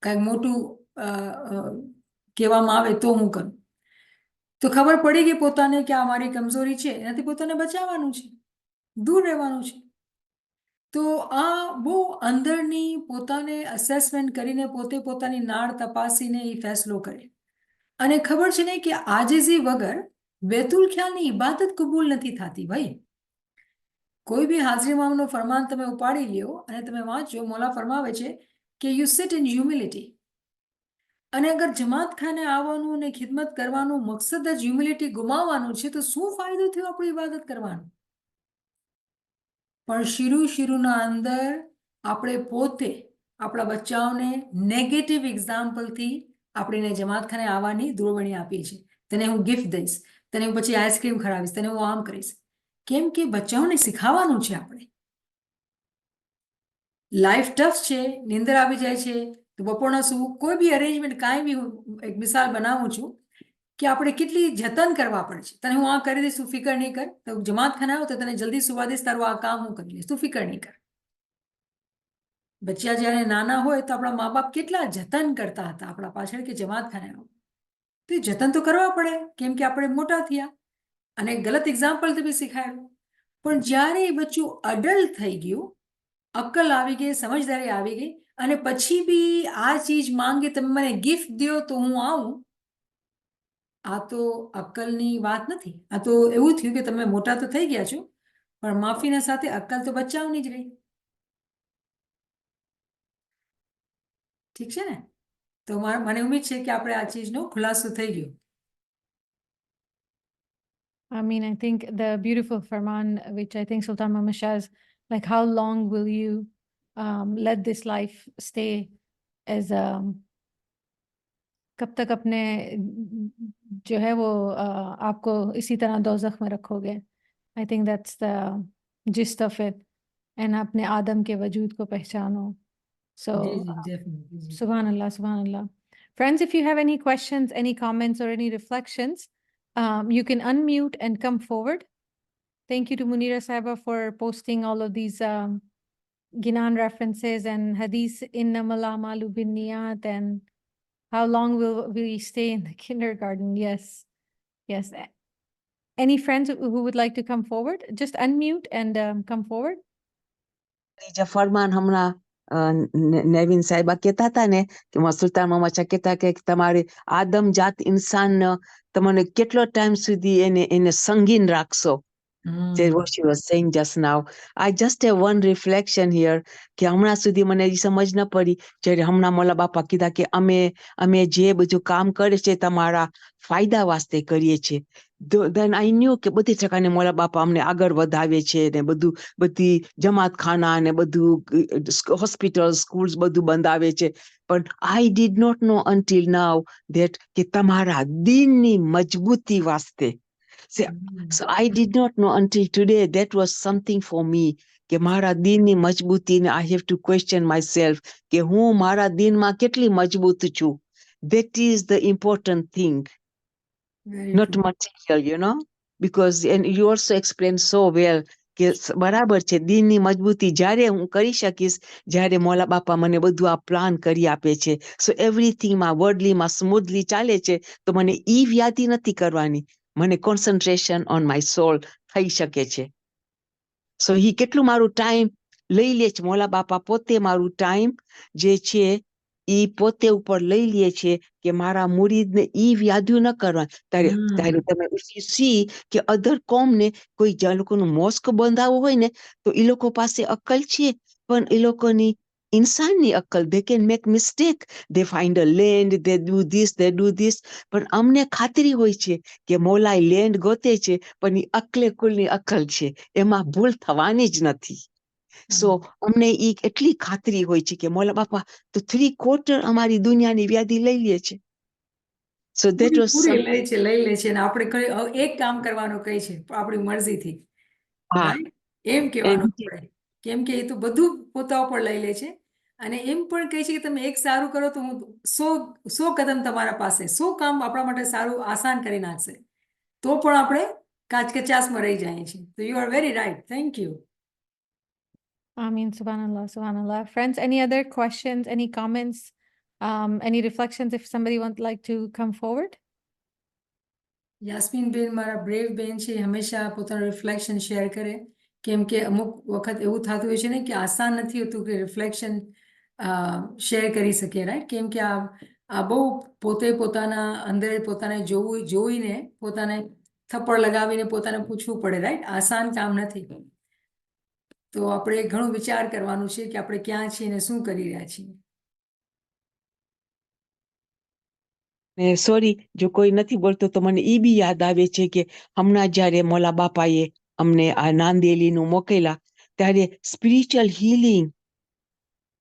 કાંઈક મોટું કહેવામાં આવે તો હું કરું. તો ખબર પડી ગઈ પોતાને કે આ મારી કમજોરી છે, એનાથી પોતાને બચાવવાનું છે, દૂર રહેવાનું છે. તો આ બહુ અંદરની પોતાને અસેસમેન્ટ કરીને પોતાની નાળ તપાસીને એ ફેસલો કરે. અને ખબર છે ને કે આજીઝી વગર બેતુલ ખ્યાલની ઇબાદત કબૂલ નથી થતી ભાઈ. કોઈ બી હાજરી ઇમામનો ફરમાન તમે ઉપાડી લ્યો અને તમે વાંચો, મોલા ફરમાવે છે કે યુ સિટ ઇન હ્યુમિલિટી. અને અગર જમાતખાને આવવાનું અને ખિદમત કરવાનું મકસદ જ હ્યુમિલિટી ગુમાવવાનું છે તો શું ફાયદો થયો આપણી ઇબાદત કરવાનો? પણ શરૂના અંદર આપણે પોતે આપણા બચ્ચાઓને નેગેટિવ એક્ઝામ્પલથી આપણે જમાતખાને આવવાની દુર્વણી આપીએ છીએ. તને હું ગિફ્ટ દઈશ, તને હું પછી આઈસ્ક્રીમ ખવડાવીશ, તને હું આમ કરીશ. કેમ કે બચ્ચાઓને શીખાવાનું છે. આપણે લાઈફ ટફ છે, નીંદર આવી જાય છે તો બપોરના શું કોઈ બી અરેન્જમેન્ટ કાંઈ બી હું એક મિસાલ બનાવું છું કે આપણે કેટલી જતન કરવા પડે છે. તને હું આ કરી દઈશ, તું ફિકર નહીં કર, તો જમાતખાને આવો તો તને જલ્દી સુવા દઈશ, તારું આ કામ હું કરી લઈશ, તું ફિકર નહીં કર. બચ્ચા જ્યારે નાના હોય તો આપણા મા બાપ કેટલા જતન કરતા હતા આપણા પાછળ કે જમાતખાને આવો, તો એ જતન તો કરવા પડે કેમ કે આપણે મોટા થયા અને ગલત એક્ઝામ્પલ તો બી શીખાયું. પણ જ્યારે એ બચ્ચું અડલ્ટ થઈ ગયું, અક્કલ આવી ગઈ, સમજદારી આવી ગઈ, અને પછી બી આ ચીજ માંગે તમે મને ગિફ્ટ દો તો હું આવું, આ તો અક્કલની વાત નથી. આ તો એવું થયું કે તમે મોટા તો થઈ ગયા છો પણ માફીના સાથે અક્કલ તો બચ્ચાઓની જ રહી. ઠીક છે ને? તો મને ઉમ્મીદ છે કે આપણે આ ચીજનો ખુલાસો થઈ ગયો. I mean, I think the beautiful farman, which I think Sultan Muhammad Shah is like, how long will you let this life stay as कब तक अपने जो है वो आपको इसी तरह दोज़ख में रखोगे? I think that's the gist of it. And अपने आदम के वजूद को पहचानो. So, definitely. Subhanallah, Subhanallah. Friends, if you have any questions, any comments, or any reflections, You can unmute and come forward. Thank you to Munira Saiba for posting all of these Ginan references and Hadith Innamal A'malu Binniyat, and how long will we stay in the kindergarten? Yes, yes. Any friends who would like to come forward? Just unmute and come forward. જે ફરમાન હમણાં નેવિન સાહેબા કહેતા હતા ને કે સુલતાન મામા કહેતા કે તમારે આદમ જાત ઇન્સાન તમને કેટલો ટાઈમ સુધી એને સંગીન રાખશો. What she was saying just now. I just have one reflection here કે હમણાં સુધી મને એ સમજ ન પડી જ્યારે હમણાં મોલા બાપા કીધા કે અમે જે બધું કામ કરે છે તમારા ફાયદા વાસ્તે કરીએ છીએ. Then I knew કે બધી પ્રકારની મોલા બાપા અમને આગળ વધાવે છે ને બધી જમાતખાના ને બધું હોસ્પિટલ સ્કૂલ્સ બધું બંધાવે છે. પણ I did not know until now that કે તમારા દિનની મજબૂતી વાસ્તે. So I did not know until today that was something for me કે મારા દિનની મજબૂતી ને I have to question myself કે હું મારા દિનમાં કેટલી મજબૂત છું. That is the important thing. Not material, you know, because and you also explained so well કે બરાબર છે દિનની મજબૂતી જ્યારે હું કરી શકીશ જ્યારે મોલા બાપા મને બધું આ પ્લાન કરી આપે છે. So everything માં વર્ડલીમાં સ્મૂથલી ચાલે છે તો મને ઈ વ્યાધિ નથી કરવાની. મને concentration on my soul થઈ શકે છે. So he કેટલું મારું ટાઈમ લઈ લે છે મોલા બાપા પોતે મારું ટાઈમ જે છે ઈ પોતે ઉપર લઈ લે છે કે મારા મુરીદને ઈ વ્યાધિઓ ન કરવા. ત્યારે તમે if you see કે અધર કોમને કોઈ જે લોકોનું મોસ્ક બંધાવવું હોય ને તો ઈ લોકો પાસે અક્કલ છે પણ એ લોકોની ઇન્સાનની અક્કલ they can make mistake, they find a land, they do this પણ અમને ખાતરી હોય છે કે મોલાએ લેન્ડ ગોતે છે પણ ઈ અકલે કુલની અક્કલ છે એમાં ભૂલ થવાની જ નથી. So અમને ઈ એટલી ખાતરી હોય છે કે મોલા બાપા તો 3/4 અમારી દુનિયાની વ્યાધિ લઈ લે છે. So that was પૂરી લઈ લે છે અને આપણે એક કામ કરવાનું કહે છે આપણી મરજીથી. રાઈટ એમ કહેવાનું આપણે કેમ કે એ તો બધું પોતા ઉપર લઈ લે છે અને એમ પણ કહે છે કે તમે એક સારું કરો તો હું 100 કદમ તમારા પાસે 100 કામ આપણા માટે સારું આસાન કરી નાખશે તો પણ આપણે કાચકચાસમાં રહી જાય છે. તો you are very right. Thank you. Ameen. Subhanallah. Subhanallah. Friends, any other questions, any comments, any reflections if somebody would like to come forward? Yasmin બેન મારા બ્રેવ બેન છે હંમેશા પોતાનું રિફ્લેક્શન શેર કરે કેમ કે અમુક વખત એવું થતું હોય છે ને કે આસાન નથી હોતું કે રિફ્લેક્શન શેર કરી શકીએ. રાઈટ કેમ કે આ બહુ પોતે પોતાના અંદર પોતાને જોઈને પોતાને થપ્પડ લગાવીને પોતાને પૂછવું પડે. રાઈટ આસાન કામ નથી. તો આપણે ઘણો વિચાર કરવાનું છે કે આપણે ક્યાં છીએ ને શું કરી રહ્યા છીએ. સોરી જો કોઈ નથી બોલતો તો મને ઈ બી યાદ આવે છે કે હમણાં જ્યારે મોલા બાપાએ અમને આ નાંદેલીનું મોકેલા ત્યારે સ્પિરિચ્યુઅલ હીલિંગ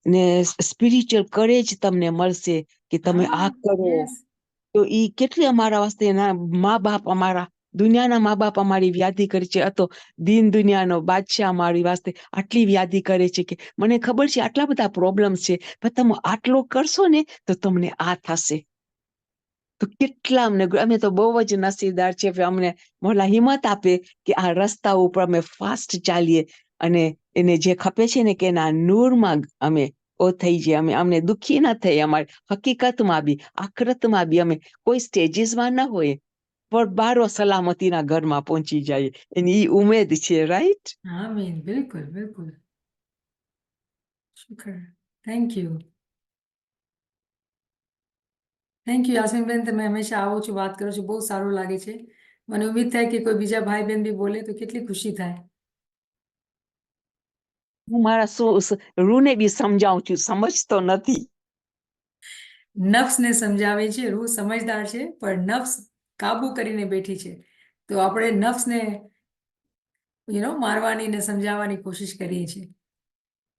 ને સ્પિરિચ્યુઅલ કરેજ તમને મળશે કે તમે આ કરો. તો ઈ કેટલી અમારા વાસ્તે મા બાપ અમારા દુનિયાના મા બાપ અમારી વ્યાધિ કરે છે. તો દીન દુનિયાનો બાદશાહ અમારી વાસ્તે આટલી વ્યાધિ કરે છે કે મને ખબર છે આટલા બધા પ્રોબ્લેમ્સ છે પણ તમે આટલો કરશો ને તો તમને આ થશે. તો કેટલા અમે તો બહુ જ નસીબદાર છે અમને મોલા હિંમત આપે કે આ રસ્તા ઉપર અમે ફાસ્ટ ચાલીએ અને એને જે ખપે છે ને કે એના નૂરમાં અમે ઓ થઈ જાય અમને દુઃખી ન થઈ અમારી હકીકતમાં બી આખરતમાં બી અમે કોઈ સ્ટેજીસમાં ન હોય પણ બારો સલામતીના ઘરમાં પહોંચી જાય એની ઈ ઉમેદ છે. રાઈટ. આમીન. બિલકુલ બિલકુલ. શુક્ર. Thank you. Thank you Yasminben. તમે હંમેશા આવો છો વાત કરો છો બહુ સારું લાગે છે. મને ઉમ્મીદ થાય કે કોઈ બીજા ભાઈ બહેન બી બોલે તો કેટલી ખુશી થાય. હું મારા રૂને બી સમજાવું છું સમજતો નથી. નફ્સને સમજાવે છે. રૂહ સમજદાર છે પણ નફ્સ કાબુ કરીને બેઠી છે. તો આપણે નફ્સને મારવાની ને સમજાવવાની કોશિશ કરીએ છીએ.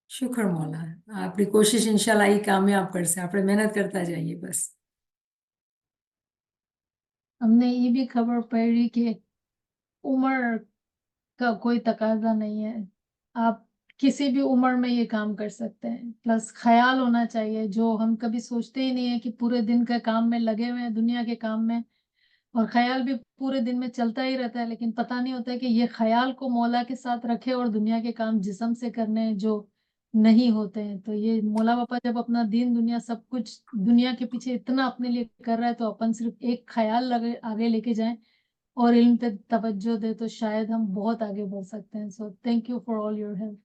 શુક્ર મોલા. આપણી કોશિશ ઇન્શાલ્લાહ એ કામયાબ કરશે. આપણે મહેનત કરતા જઈએ બસ. हमने ये भी खबर पढ़ी कि उम्र का कोई तकाजा नहीं है, आप किसी भी उम्र में ये काम कर सकते हैं। प्लस ख्याल होना चाहिए, जो हम कभी सोचते ही नहीं है कि पूरे दिन के काम में लगे हुए हैं, दुनिया के काम में, और ख्याल भी पूरे दिन में चलता ही रहता है, लेकिन पता नहीं होता है कि ये ख्याल को मौला के साथ रखे और दुनिया के काम जिस्म से करने हैं जो नहीं होते हैं। तो ये मौला बापा जब अपना दीन दुनिया सब कुछ दुनिया के पीछे इतना अपने लिए कर रहा है, तो अपन सिर्फ एक ख्याल आगे लेके जाएं और इल्म पे तवज्जो दे, तो शायद हम बहुत आगे बढ़ सकते हैं। So thank you for all your help.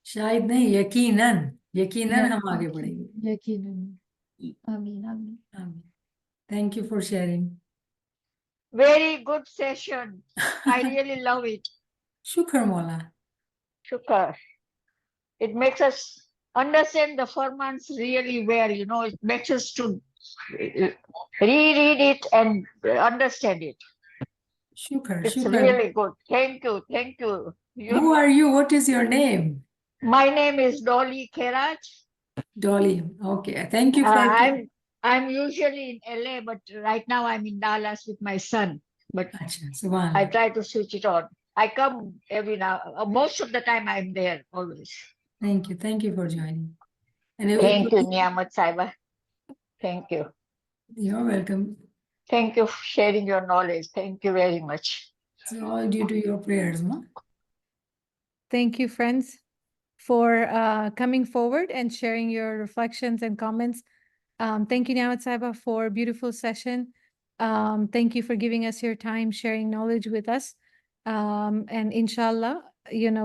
शायद नहीं, यकीनन यकीनन हम आगे बढ़ेंगे। यकीनन। आमीन आमीन। Thank you for sharing. Very good session. I really love it. शुक्र मौला। Shukar. It makes us understand the formats really well. You know, it makes us to reread it and understand it. शुक्र It's शुक्र। really good. Thank you. Thank you. Who are you? What is your name? My name is Dolly Kheraj. Dolly. Okay. Thank you for. I'm usually in LA, but right now I'm in Dallas with my son. But Acha, Subhan. I try to switch it on. I come every now. Most of the time I'm there always. Thank you. Thank you for joining. And Thank you, Niyamat Saiba. Thank you. You're welcome. Thank you for sharing your knowledge. Thank you very much. It's all due to your prayers, ma. Thank you, friends, for coming forward and sharing your reflections and comments. Thank you, Niyamat Saiba, for a beautiful session. Thank you for giving us your time, sharing knowledge with us. And inshallah,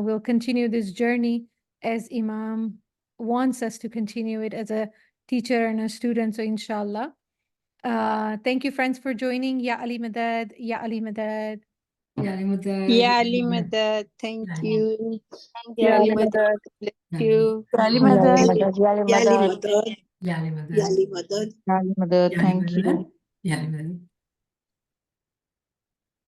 we'll continue this journey as Imam wants us to continue it as a teacher and a student. So inshallah. Thank you, friends, for joining. Ya Ali Madad, Ya Ali Madad. Ya Ali Madad. Ya Ali Madad, thank Ya you. Ya Ya Ali Ali Madad, bless Ya you. Ya Ali Ya Ali Madad. Madad. Ya Ali Ya Ali Madad. Madad, Ya Ali Madad. Ya Ali Madad. Ya Ali Madad. Ya Ali Thank you. Madad. Ya Ali Madad.